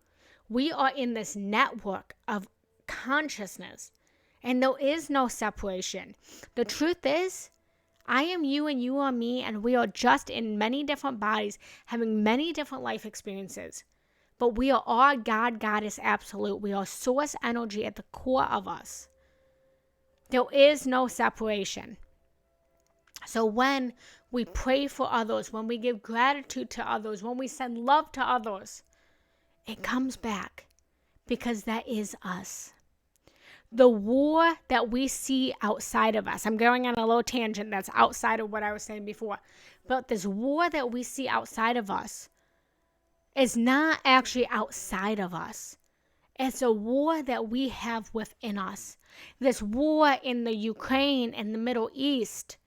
We are in this network of consciousness, and there is no separation. The truth is, I am you and you are me, and we are just in many different bodies, having many different life experiences. But we are all God, Goddess, Absolute. We are source energy at the core of us. There is no separation. So when we pray for others, when we give gratitude to others, when we send love to others, it comes back because that is us. The war that we see outside of us, I'm going on a little tangent that's outside of what I was saying before, but this war that we see outside of us is not actually outside of us. It's a war that we have within us. This war in the Ukraine and the Middle East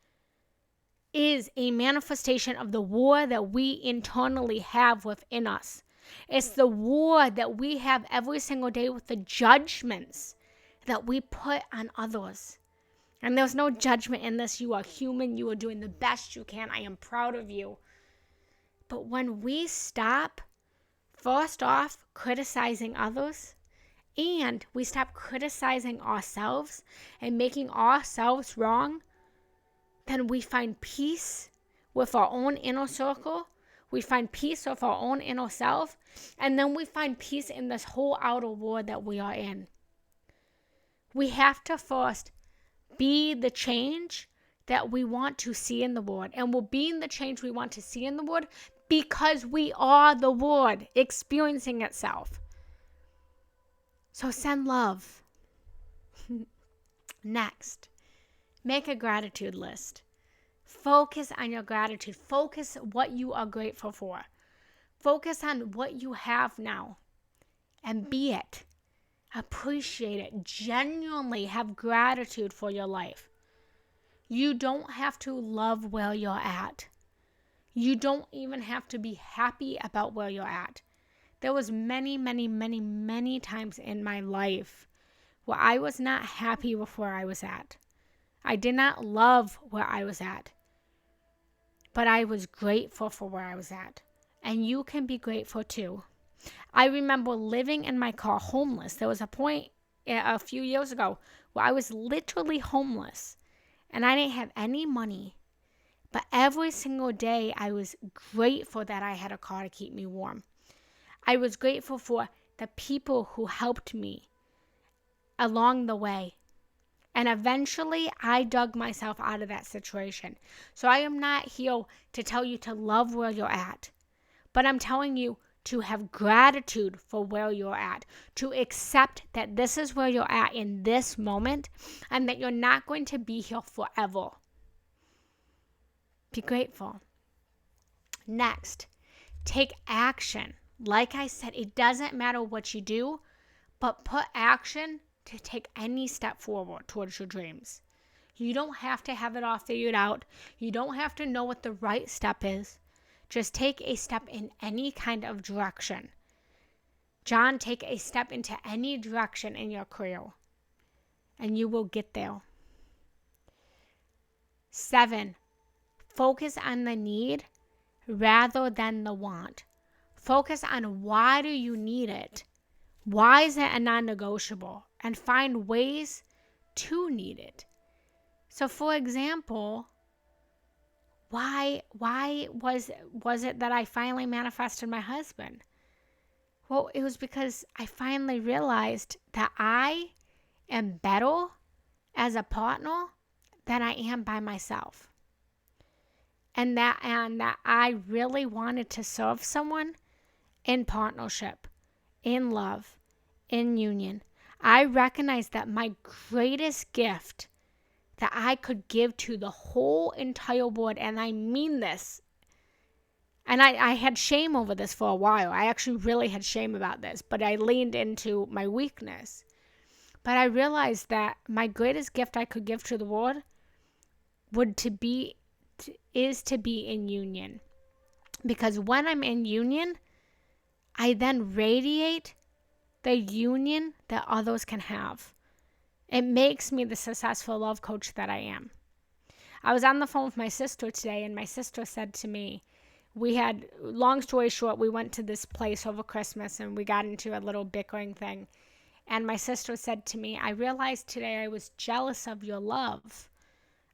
is a manifestation of the war that we internally have within us. It's the war that we have every single day with the judgments that we put on others. And there's no judgment in this. You are human. You are doing the best you can. I am proud of you. But when we stop, first off, criticizing others, and we stop criticizing ourselves and making ourselves wrong, then we find peace with our own inner circle. We find peace with our own inner self. And then we find peace in this whole outer world that we are in. We have to first be the change that we want to see in the world. And we're being the change we want to see in the world because we are the world experiencing itself. So send love. Next, make a gratitude list. Focus on your gratitude. Focus what you are grateful for. Focus on what you have now and be it. Appreciate it. Genuinely have gratitude for your life. You don't have to love where you're at. You don't even have to be happy about where you're at. There was many times in my life where I was not happy with where I was at. I did not love where I was at. But I was grateful for where I was at. And you can be grateful too. I remember living in my car homeless. There was a point a few years ago where I was literally homeless. And I didn't have any money. But every single day I was grateful that I had a car to keep me warm. I was grateful for the people who helped me along the way. And eventually, I dug myself out of that situation. So I am not here to tell you to love where you're at, but I'm telling you to have gratitude for where you're at, to accept that this is where you're at in this moment, and that you're not going to be here forever. Be grateful. Next, take action. Like I said, it doesn't matter what you do, but put action to take any step forward towards your dreams. You don't have to have it all figured out. You don't have to know what the right step is. Just take a step in any kind of direction. John, take a step into any direction in your career, and you will get there. 7, focus on the need rather than the want. Focus on why do you need it? Why is it a non-negotiable? And find ways to need it. So for example, why was it that I finally manifested my husband? Well, it was because I finally realized that I am better as a partner than I am by myself. And that I really wanted to serve someone in partnership, in love, in union. I recognized that my greatest gift that I could give to the whole entire world, and I mean this, and I had shame over this for a while. I actually really had shame about this, but I leaned into my weakness. But I realized that my greatest gift I could give to the world is to be in union. Because when I'm in union, I then radiate the union that others can have. It makes me the successful love coach that I am. I was on the phone with my sister today, and my sister said to me, long story short, we went to this place over Christmas, and we got into a little bickering thing. And my sister said to me, I realized today I was jealous of your love.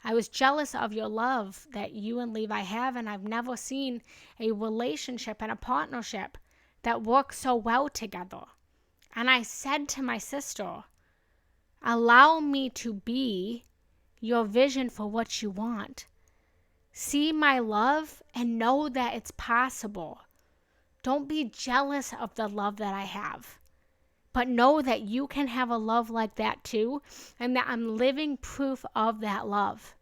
I was jealous of your love that you and Levi have, and I've never seen a relationship and a partnership that works so well together. And I said to my sister, allow me to be your vision for what you want. See my love and know that it's possible. Don't be jealous of the love that I have, but know that you can have a love like that too, and that I'm living proof of that love.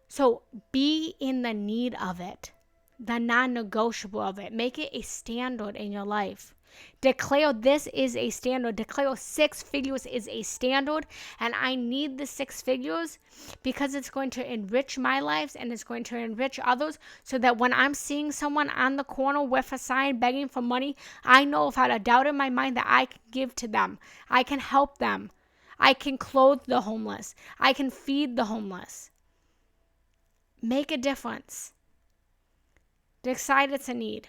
So be in the need of it, the non-negotiable of it. Make it a standard in your life. Declare this is a standard. Declare 6 figures is a standard, and I need the 6 figures because it's going to enrich my lives and it's going to enrich others, so that when I'm seeing someone on the corner with a sign begging for money, I know without a doubt in my mind that I can give to them. I can help them. I can clothe the homeless. I can feed the homeless. Make a difference. Decide it's a need.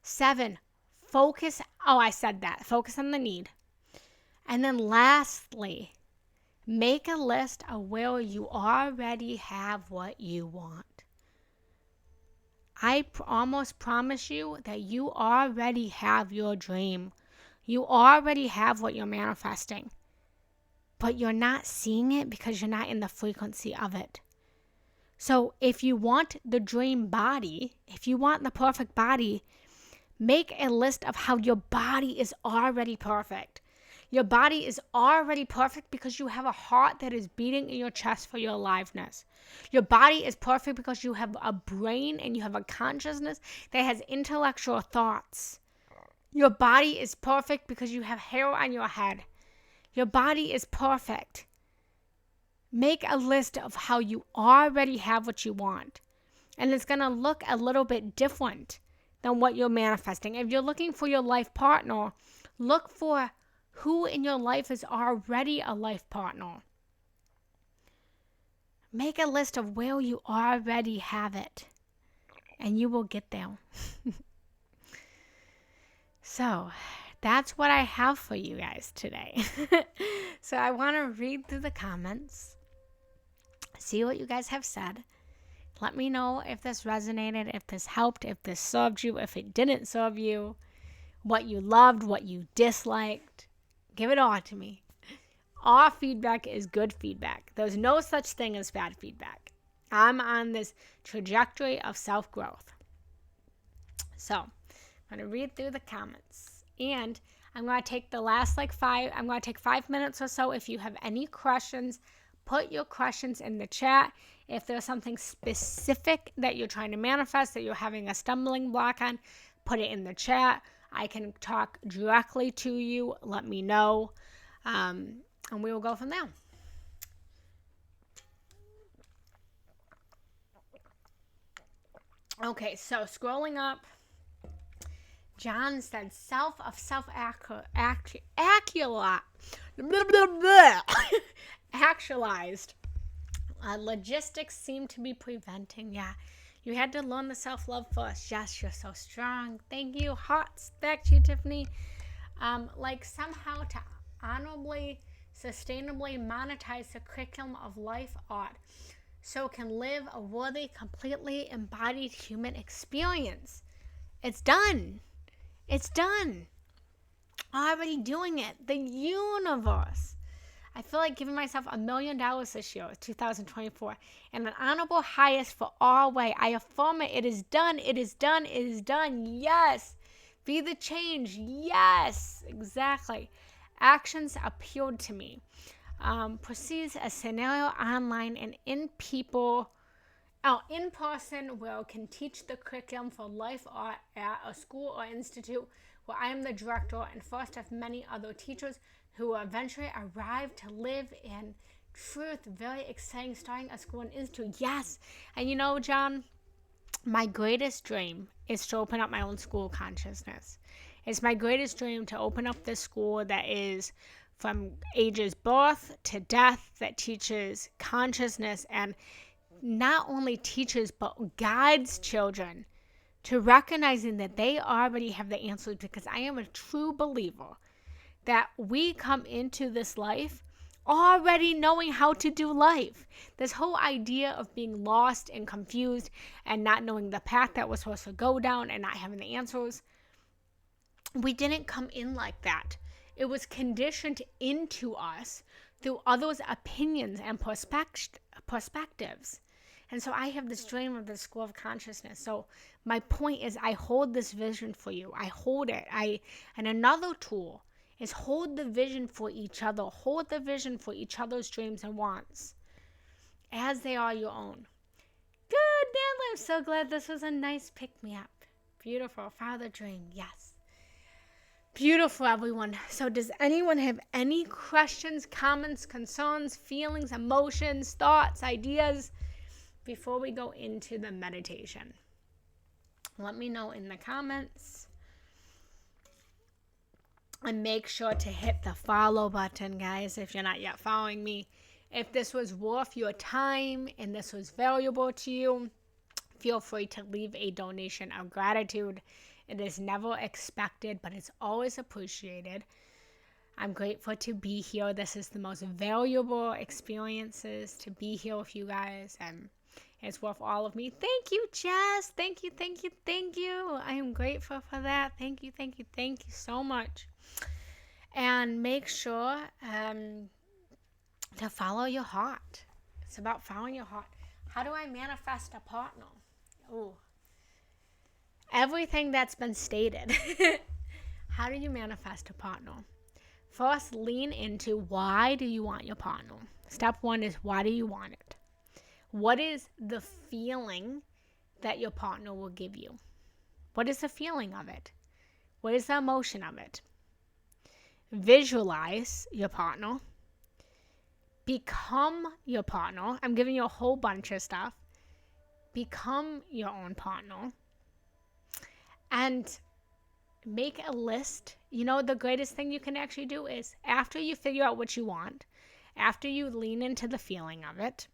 7, focus. I said that. Focus on the need. And then lastly, make a list of where you already have what you want. I almost promise you that you already have your dream. You already have what you're manifesting. But you're not seeing it because you're not in the frequency of it. So if you want the dream body, if you want the perfect body, make a list of how your body is already perfect. Your body is already perfect because you have a heart that is beating in your chest for your aliveness. Your body is perfect because you have a brain and you have a consciousness that has intellectual thoughts. Your body is perfect because you have hair on your head. Your body is perfect. Make a list of how you already have what you want. And it's going to look a little bit different than what you're manifesting. If you're looking for your life partner, look for who in your life is already a life partner. Make a list of where you already have it, and you will get there. So that's what I have for you guys today. So I want to read through the comments, see what you guys have said. Let me know if this resonated, if this helped, if this served you, if it didn't serve you, what you loved, what you disliked. Give it all to me. All feedback is good feedback. There's no such thing as bad feedback. I'm on this trajectory of self-growth. So, I'm going to read through the comments. And I'm going to take the last I'm going to take 5 minutes or so. If you have any questions, put your questions in the chat. If there's something specific that you're trying to manifest, that you're having a stumbling block on, put it in the chat. I can talk directly to you. Let me know. And we will go from there. Okay, so scrolling up, John said actualized. Logistics seem to be preventing. Yeah, you had to learn the self-love first. Yes, you're so strong. Thank you. Hearts back to you, Tiffany. Like somehow to honorably, sustainably monetize the curriculum of life art so it can live a worthy, completely embodied human experience. It's done. It's done. Already doing it. The universe. I feel like giving myself $1 million this year, 2024, and an honorable highest for all way. I affirm it. It is done. It is done. It is done. Yes. Be the change. Yes. Exactly. Actions appealed to me. Proceeds a scenario online and in person where I can teach the curriculum for life art at a school or institute where I am the director and first of many other teachers who will eventually arrive to live in truth. Very exciting, starting a school and institute. Yes. And you know, John, my greatest dream is to open up my own school of consciousness. It's my greatest dream to open up this school that is from ages birth to death, that teaches consciousness and not only teaches but guides children to recognizing that they already have the answers, because I am a true believer that we come into this life already knowing how to do life. This whole idea of being lost and confused and not knowing the path that we're supposed to go down and not having the answers, we didn't come in like that. It was conditioned into us through others' opinions and perspectives. And so I have this dream of the school of consciousness. So my point is, I hold this vision for you. I hold it. And another tool is hold the vision for each other. Hold the vision for each other's dreams and wants as they are your own. Good, Natalie. I'm so glad this was a nice pick-me-up. Beautiful. Father dream. Yes. Beautiful, everyone. So does anyone have any questions, comments, concerns, feelings, emotions, thoughts, ideas before we go into the meditation? Let me know in the comments. And make sure to hit the follow button, guys, if you're not yet following me. If this was worth your time and this was valuable to you, feel free to leave a donation of gratitude. It is never expected, but it's always appreciated. I'm grateful to be here. This is the most valuable experiences to be here with you guys, and it's worth all of me. Thank you, Jess. Thank you, thank you, thank you. I am grateful for that. Thank you, thank you, thank you so much. And make sure to follow your heart. It's about following your heart. How do I manifest a partner? Oh, everything that's been stated. How do you manifest a partner? First, lean into why do you want your partner. Step one is, why do you want it? What is the feeling that your partner will give you? What is the feeling of it? What is the emotion of it? Visualize your partner. Become your partner. I'm giving you a whole bunch of stuff. Become your own partner. And make a list. You know, the greatest thing you can actually do is, after you figure out what you want, after you lean into the feeling of it,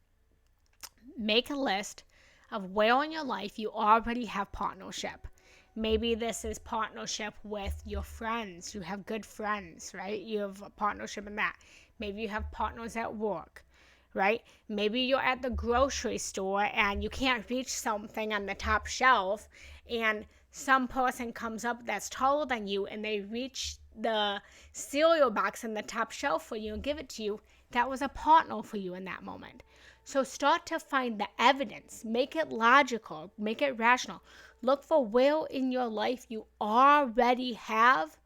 make a list of where in your life you already have partnership. Maybe this is partnership with your friends. You have good friends, right? You have a partnership in that. Maybe you have partners at work, right? Maybe you're at the grocery store and you can't reach something on the top shelf, and some person comes up that's taller than you and they reach the cereal box in the top shelf for you and give it to you, that was a partner for you in that moment. So start to find the evidence. Make it logical. Make it rational. Look for where in your life you already have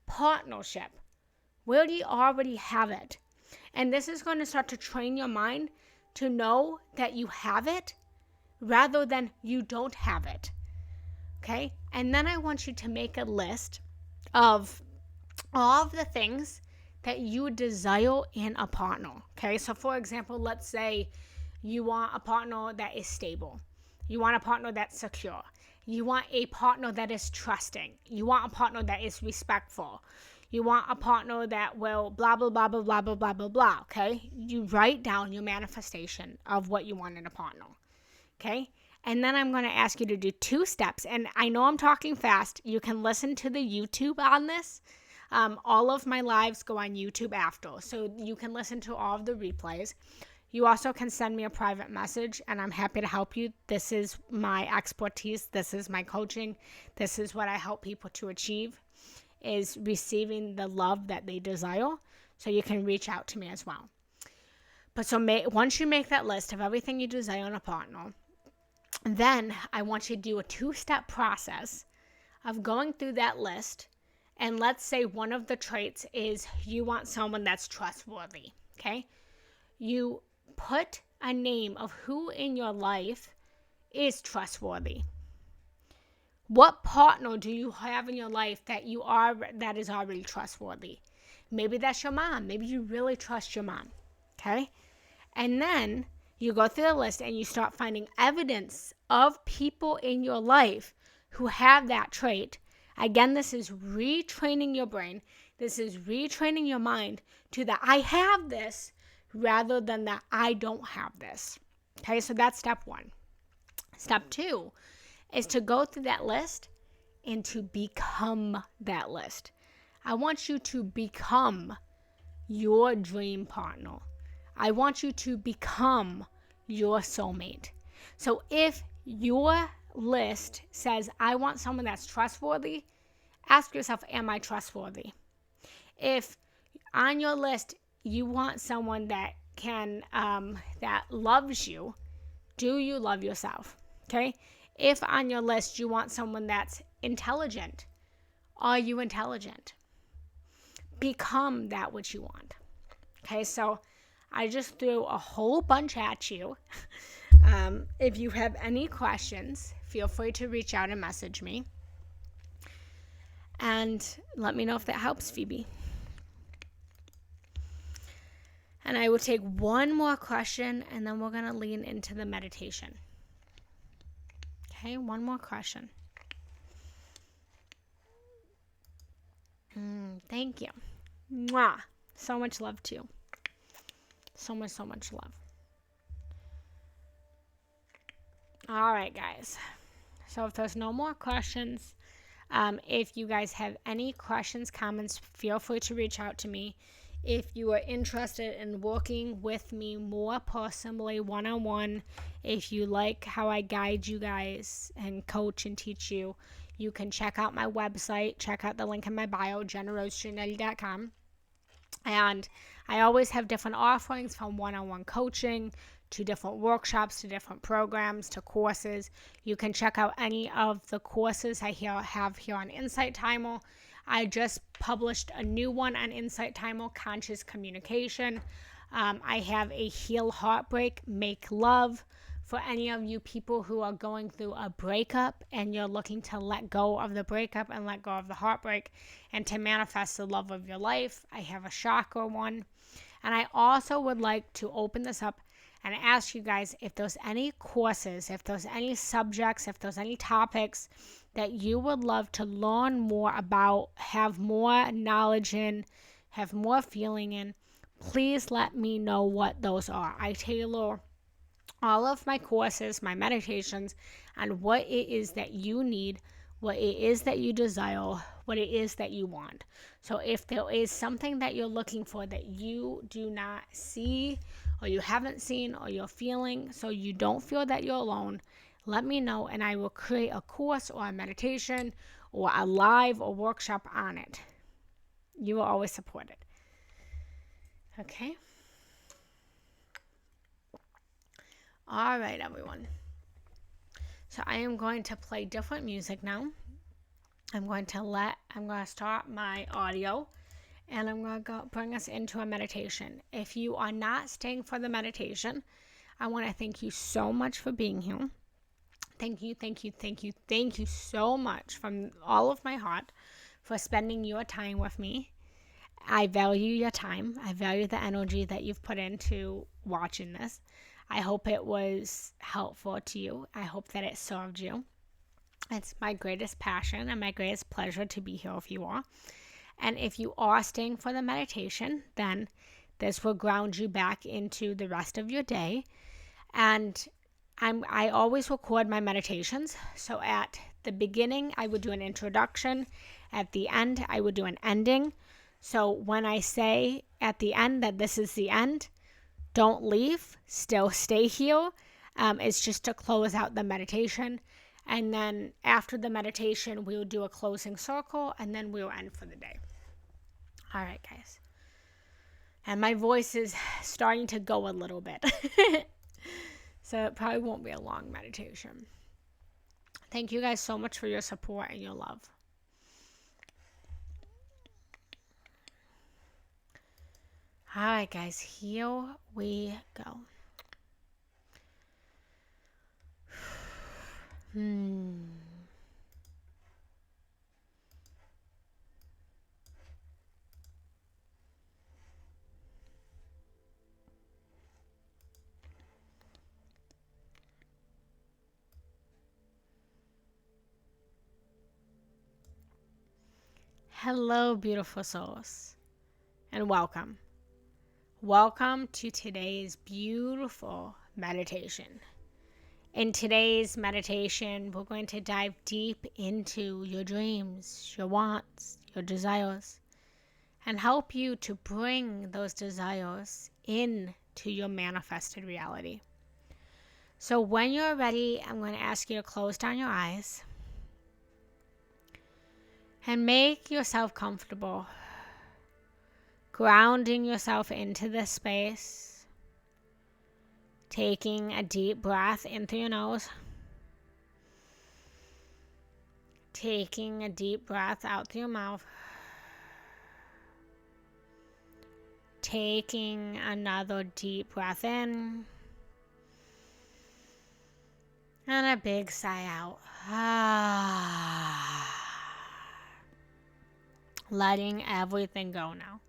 partnership. Where do you already have it? And this is going to start to train your mind to know that you have it rather than you don't have it. Okay? And then I want you to make a list of all of the things that you desire in a partner. Okay? So for example, let's say you want a partner that is stable. You want a partner that's secure. You want a partner that is trusting. You want a partner that is respectful. You want a partner that will blah, blah, blah, blah, blah, blah, blah, blah, blah, okay? You write down your manifestation of what you want in a partner, okay? And then I'm going to ask you to do 2 steps. And I know I'm talking fast. You can listen to the YouTube on this. All of my lives go on YouTube after, so you can listen to all of the replays. You also can send me a private message, and I'm happy to help you. This is my expertise. This is my coaching. This is what I help people to achieve, is receiving the love that they desire. So you can reach out to me as well. But once you make that list of everything you desire in a partner, then I want you to do a 2-step process of going through that list. And let's say one of the traits is you want someone that's trustworthy, okay? You put a name of who in your life is trustworthy. What partner do you have in your life that is already trustworthy? Maybe that's your mom. Maybe you really trust your mom, okay? And then you go through the list and you start finding evidence of people in your life who have that trait. Again, this is retraining your brain. This is retraining your mind to the I have this rather than the I don't have this. Okay, so that's step 1. Step 2 is to go through that list and to become that list. I want you to become your dream partner. I want you to become your soulmate. So if your list says, I want someone that's trustworthy, ask yourself, am I trustworthy? If on your list you want someone that that loves you, do you love yourself? Okay? If on your list you want someone that's intelligent, are you intelligent? Become that which you want. Okay, so I just threw a whole bunch at you. If you have any questions, feel free to reach out and message me. And let me know if that helps, Phoebe. And I will take one more question, and then we're going to lean into the meditation. Okay, one more question. Thank you. Mwah. So much love to you. So much love. All right, guys. So if there's no more questions, if you guys have any questions, comments, feel free to reach out to me. If you are interested in working with me more personally, one-on-one, if you like how I guide you guys and coach and teach you, you can check out my website. Check out the link in my bio, GennaRoseGiannetti.com. And I always have different offerings, from one-on-one coaching to different workshops to different programs to courses. You can check out any of the courses I have here on Insight Timer. I just published a new one on Insight Timer, Conscious Communication. I have a Heal Heartbreak, Make Love, for any of you people who are going through a breakup and you're looking to let go of the breakup and let go of the heartbreak and to manifest the love of your life. I have a chakra one. And I also would like to open this up and ask you guys if there's any courses, if there's any subjects, if there's any topics that you would love to learn more about, have more knowledge in, have more feeling in. Please let me know what those are. I tailor all of my courses, my meditations, on what it is that you need, what it is that you desire, what it is that you want. So if there is something that you're looking for that you do not see, or you haven't seen, or you're feeling, so you don't feel that you're alone, let me know, and I will create a course or a meditation or a live or workshop on it. You are always supported. Okay? All right, everyone. So I am going to play different music now. I'm going to start my audio, and I'm going to bring us into a meditation. If you are not staying for the meditation, I want to thank you so much for being here. Thank you so much from all of my heart for spending your time with me. I value your time. I value the energy that you've put into watching this. I hope it was helpful to you. I hope that it served you. It's my greatest passion and my greatest pleasure to be here with you all. And if you are staying for the meditation, then this will ground you back into the rest of your day. And I always record my meditations. So at the beginning, I would do an introduction. At the end, I would do an ending. So when I say at the end that this is the end, don't leave, still stay here. It's just to close out the meditation. And then after the meditation, we'll do a closing circle, and then we'll end for the day. All right, guys. And my voice is starting to go a little bit. So it probably won't be a long meditation. Thank you guys so much for your support and your love. All right, guys, here we go. Hello, beautiful souls, and welcome. Welcome to today's beautiful meditation. In today's meditation, we're going to dive deep into your dreams, your wants, your desires, and help you to bring those desires into your manifested reality. So when you're ready, I'm going to ask you to close down your eyes and make yourself comfortable, grounding yourself into this space, taking a deep breath in through your nose, taking a deep breath out through your mouth, taking another deep breath in, and a big sigh out. Letting everything go now.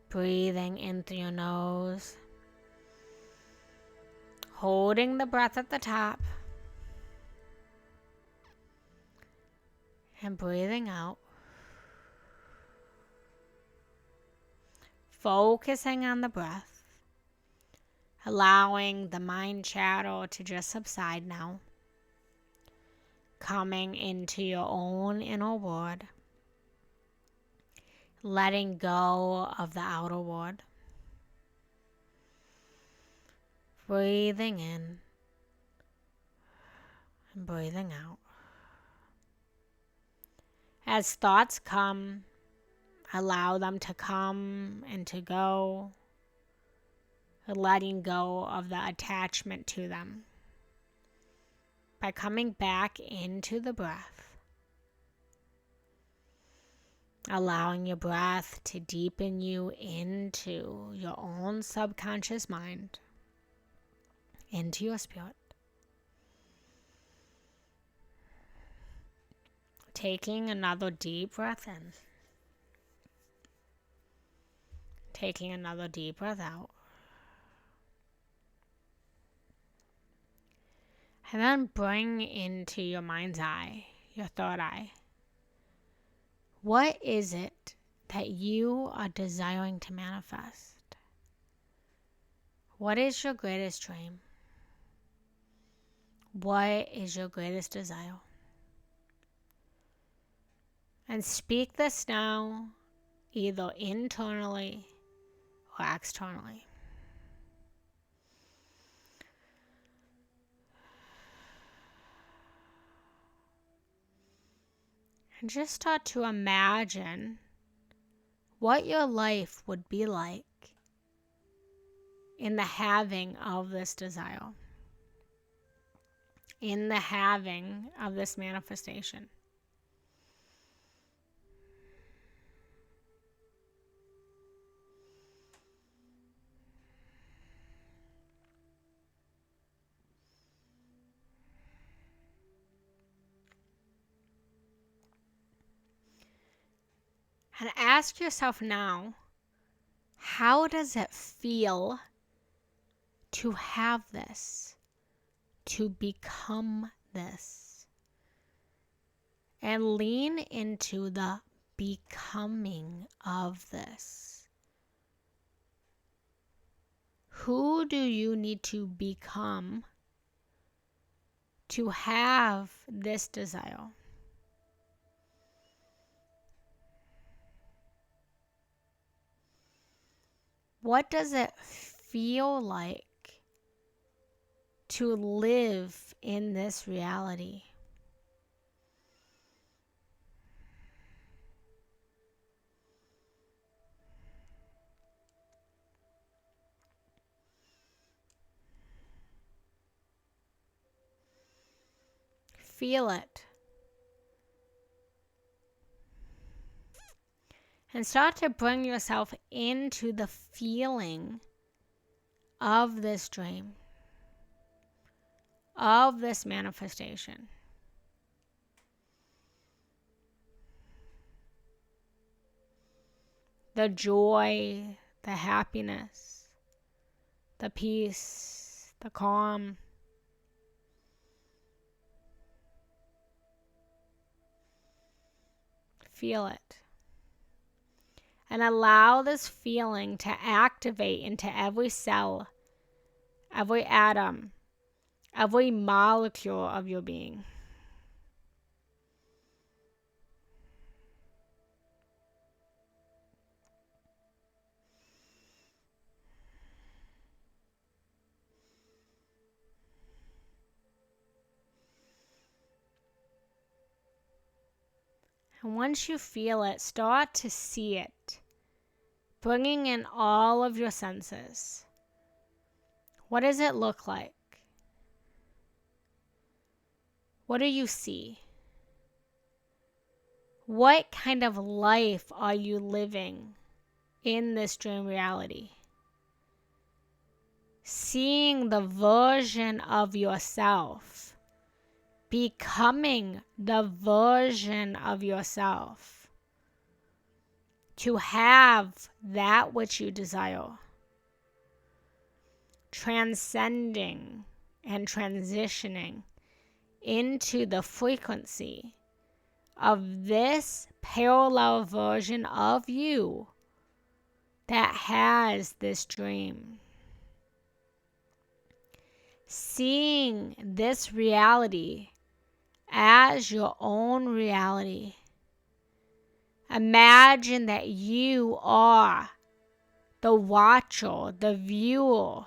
Breathing in through your nose, holding the breath at the top, and breathing out. Focusing on the breath, allowing the mind chatter to just subside now. Coming into your own inner world. Letting go of the outer world. Breathing in and breathing out. As thoughts come, allow them to come and to go, letting go of the attachment to them. By coming back into the breath, allowing your breath to deepen you into your own subconscious mind, into your spirit. Taking another deep breath in. Taking another deep breath out. And then bring into your mind's eye, your third eye. What is it that you are desiring to manifest? What is your greatest dream? What is your greatest desire? And speak this now, either internally or externally. And just start to imagine what your life would be like in the having of this desire, in the having of this manifestation. And ask yourself now, how does it feel to have this, to become this? And lean into the becoming of this. Who do you need to become to have this desire? What does it feel like to live in this reality? Feel it. And start to bring yourself into the feeling of this dream, of this manifestation. The joy, the happiness, the peace, the calm. Feel it. And allow this feeling to activate into every cell, every atom, every molecule of your being. And once you feel it, start to see it, bringing in all of your senses. What does it look like? What do you see? What kind of life are you living in this dream reality? Seeing the version of yourself, becoming the version of yourself to have that which you desire, transcending and transitioning into the frequency of this parallel version of you that has this dream. Seeing this reality as your own reality. Imagine that you are the watcher, the viewer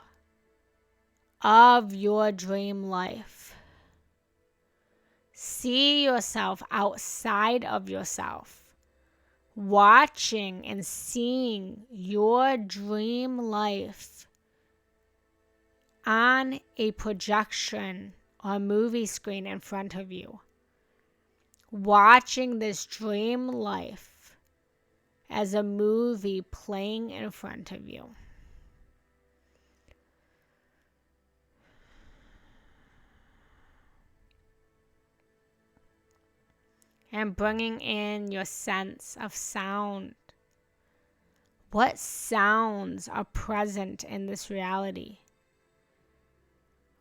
of your dream life. See yourself outside of yourself, watching and seeing your dream life on a projection or movie screen in front of you. Watching this dream life as a movie playing in front of you. And bringing in your sense of sound. What sounds are present in this reality?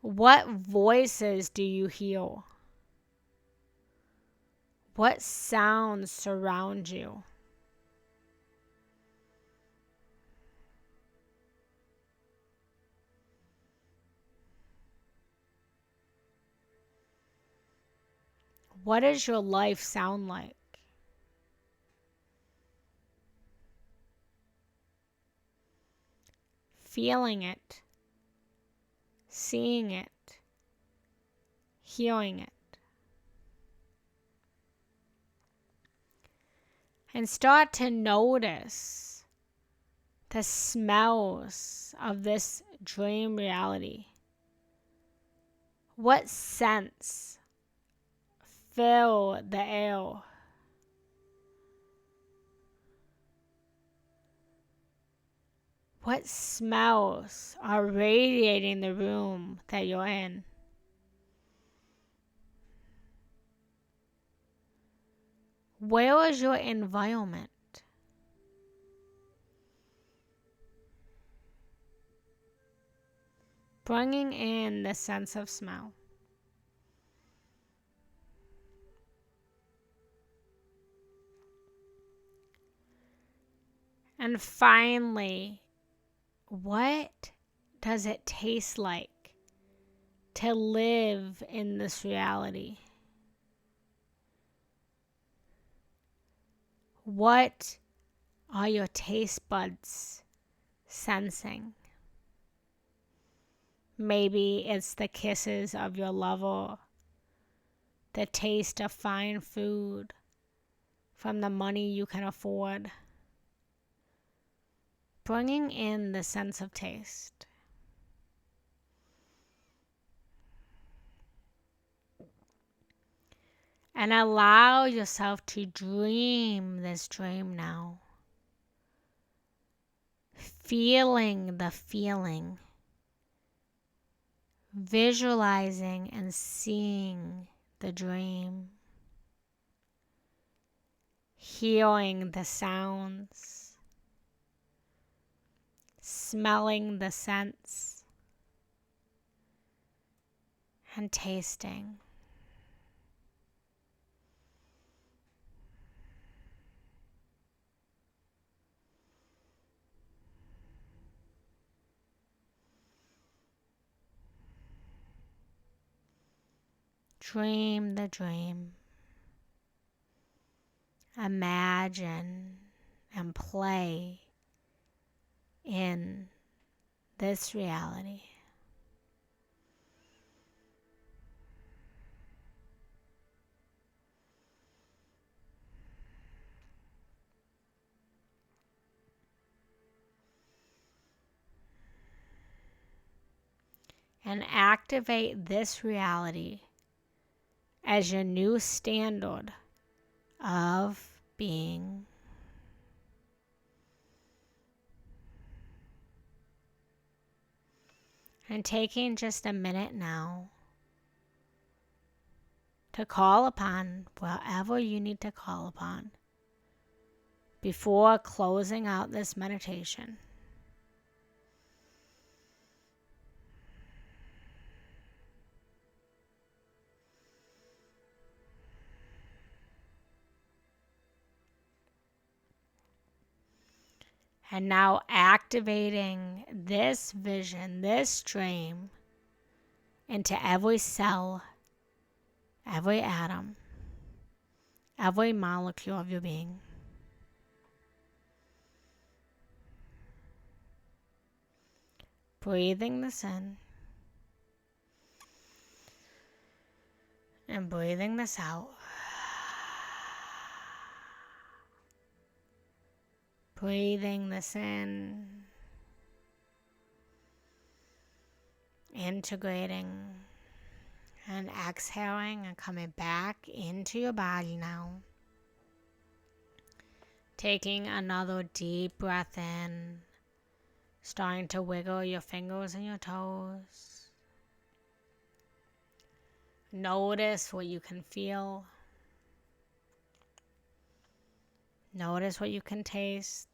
What voices do you hear? What sounds surround you? What does your life sound like? Feeling it, seeing it, hearing it. and start to notice the smells of this dream reality. What scents fill the air? What smells are radiating the room that you're in? Where is your environment? Bringing in the sense of smell. And finally, what does it taste like to live in this reality? What are your taste buds sensing? Maybe it's the kisses of your lover, the taste of fine food from the money you can afford. Bringing in the sense of taste. And allow yourself to dream this dream now. Feeling the feeling. Visualizing and seeing the dream. Hearing the sounds. Smelling the scents. And tasting. Dream the dream. Imagine and play in this reality. And activate this reality as your new standard of being. And taking just a minute now to call upon wherever you need to call upon before closing out this meditation. And now activating this vision, this dream, into every cell, every atom, every molecule of your being. Breathing this in and breathing this out. Breathing this in, integrating, and exhaling and coming back into your body now. Taking another deep breath in, starting to wiggle your fingers and your toes. Notice what you can feel. Notice what you can taste.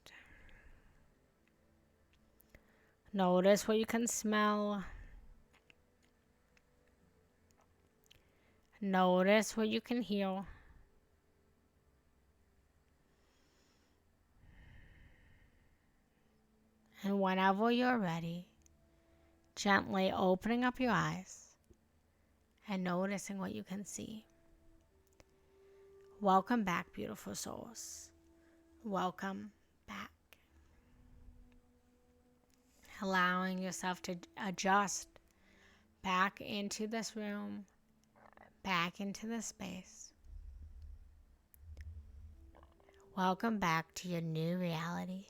Notice what you can smell. Notice what you can hear. And whenever you're ready, gently opening up your eyes and noticing what you can see. Welcome back, beautiful souls. Welcome back. Allowing yourself to adjust back into this room, back into this space. Welcome back to your new reality.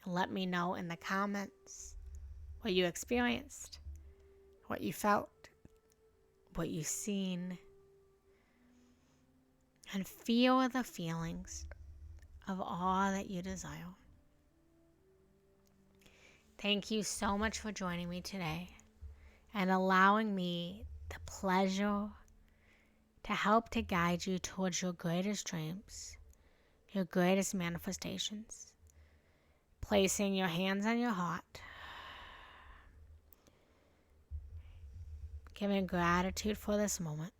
Let me know in the comments what you experienced, what you felt, what you've seen, and feel the feelings of all that you desire. Thank you so much for joining me today and allowing me the pleasure to help to guide you towards your greatest dreams, your greatest manifestations. Placing your hands on your heart, giving gratitude for this moment,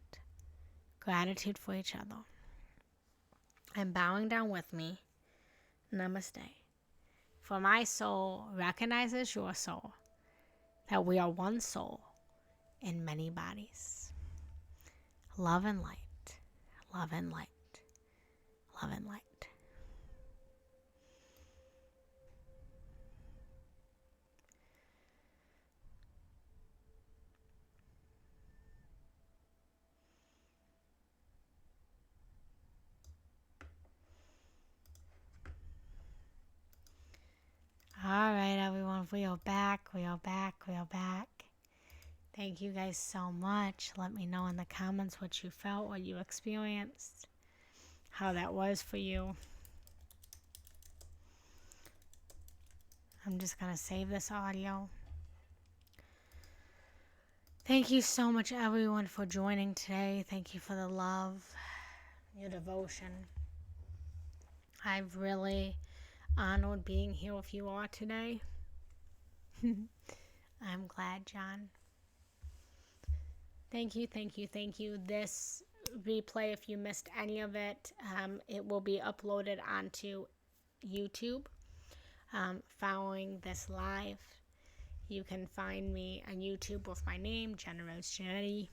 gratitude for each other, and bowing down with me. Namaste. For my soul recognizes your soul, that we are one soul in many bodies. Love and light, love and light, love and light. All right, everyone, we are back. Thank you guys so much. Let me know in the comments what you felt, what you experienced, how that was for you. I'm just going to save this audio. Thank you so much, everyone, for joining today. Thank you for the love, your devotion. I've really honored being here with you all today. I'm glad, John. Thank you. This replay, if you missed any of it, it will be uploaded onto YouTube following this live. You can find me on YouTube with my name, Genna Rose Giannetti.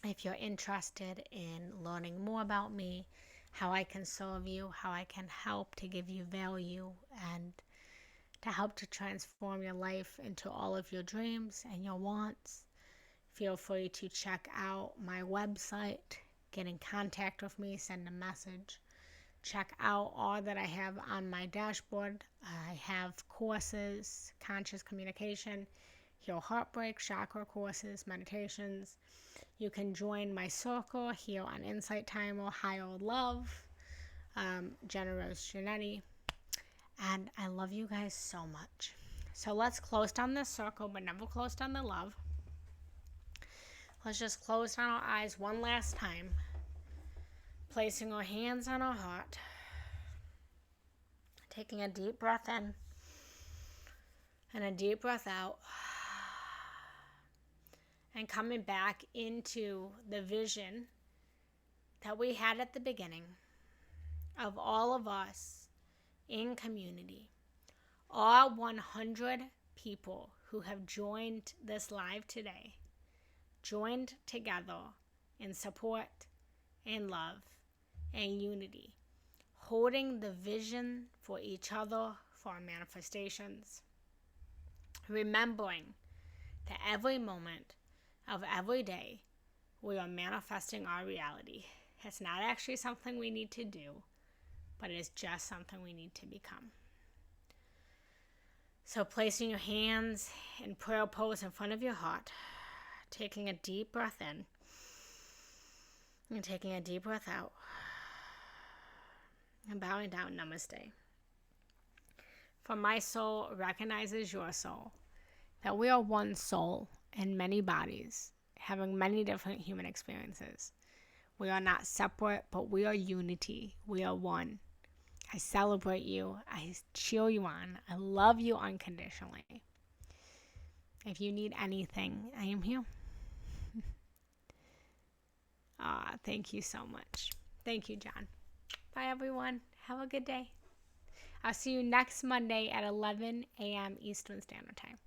If you're interested in learning more about me, how I can serve you, how I can help to give you value and to help to transform your life into all of your dreams and your wants, feel free to check out my website, get in contact with me, send a message. Check out all that I have on my dashboard. I have courses, conscious communication, heal heartbreak, chakra courses, meditations. You can join my circle here on Insight Time or Higher Love, Genna Rose Giannetti. And I love you guys so much. So let's close down this circle, but never close down the love. Let's just close down our eyes one last time. Placing our hands on our heart. Taking a deep breath in and a deep breath out. And coming back into the vision that we had at the beginning of all of us in community. All 100 people who have joined this live today, joined together in support, in love, and unity, holding the vision for each other, for our manifestations, remembering that every moment of every day we are manifesting our reality. It's not actually something we need to do, but it is just something we need to become. So placing your hands in prayer pose in front of your heart, taking a deep breath in, and taking a deep breath out. And bowing down, namaste. For my soul recognizes your soul, that we are one soul in many bodies, having many different human experiences. We are not separate, but we are unity. We are one. I celebrate you. I cheer you on. I love you unconditionally. If you need anything, I am here. Thank you so much. Thank you, John. Bye, everyone. Have a good day. I'll see you next Monday at 11 a.m. Eastern Standard Time.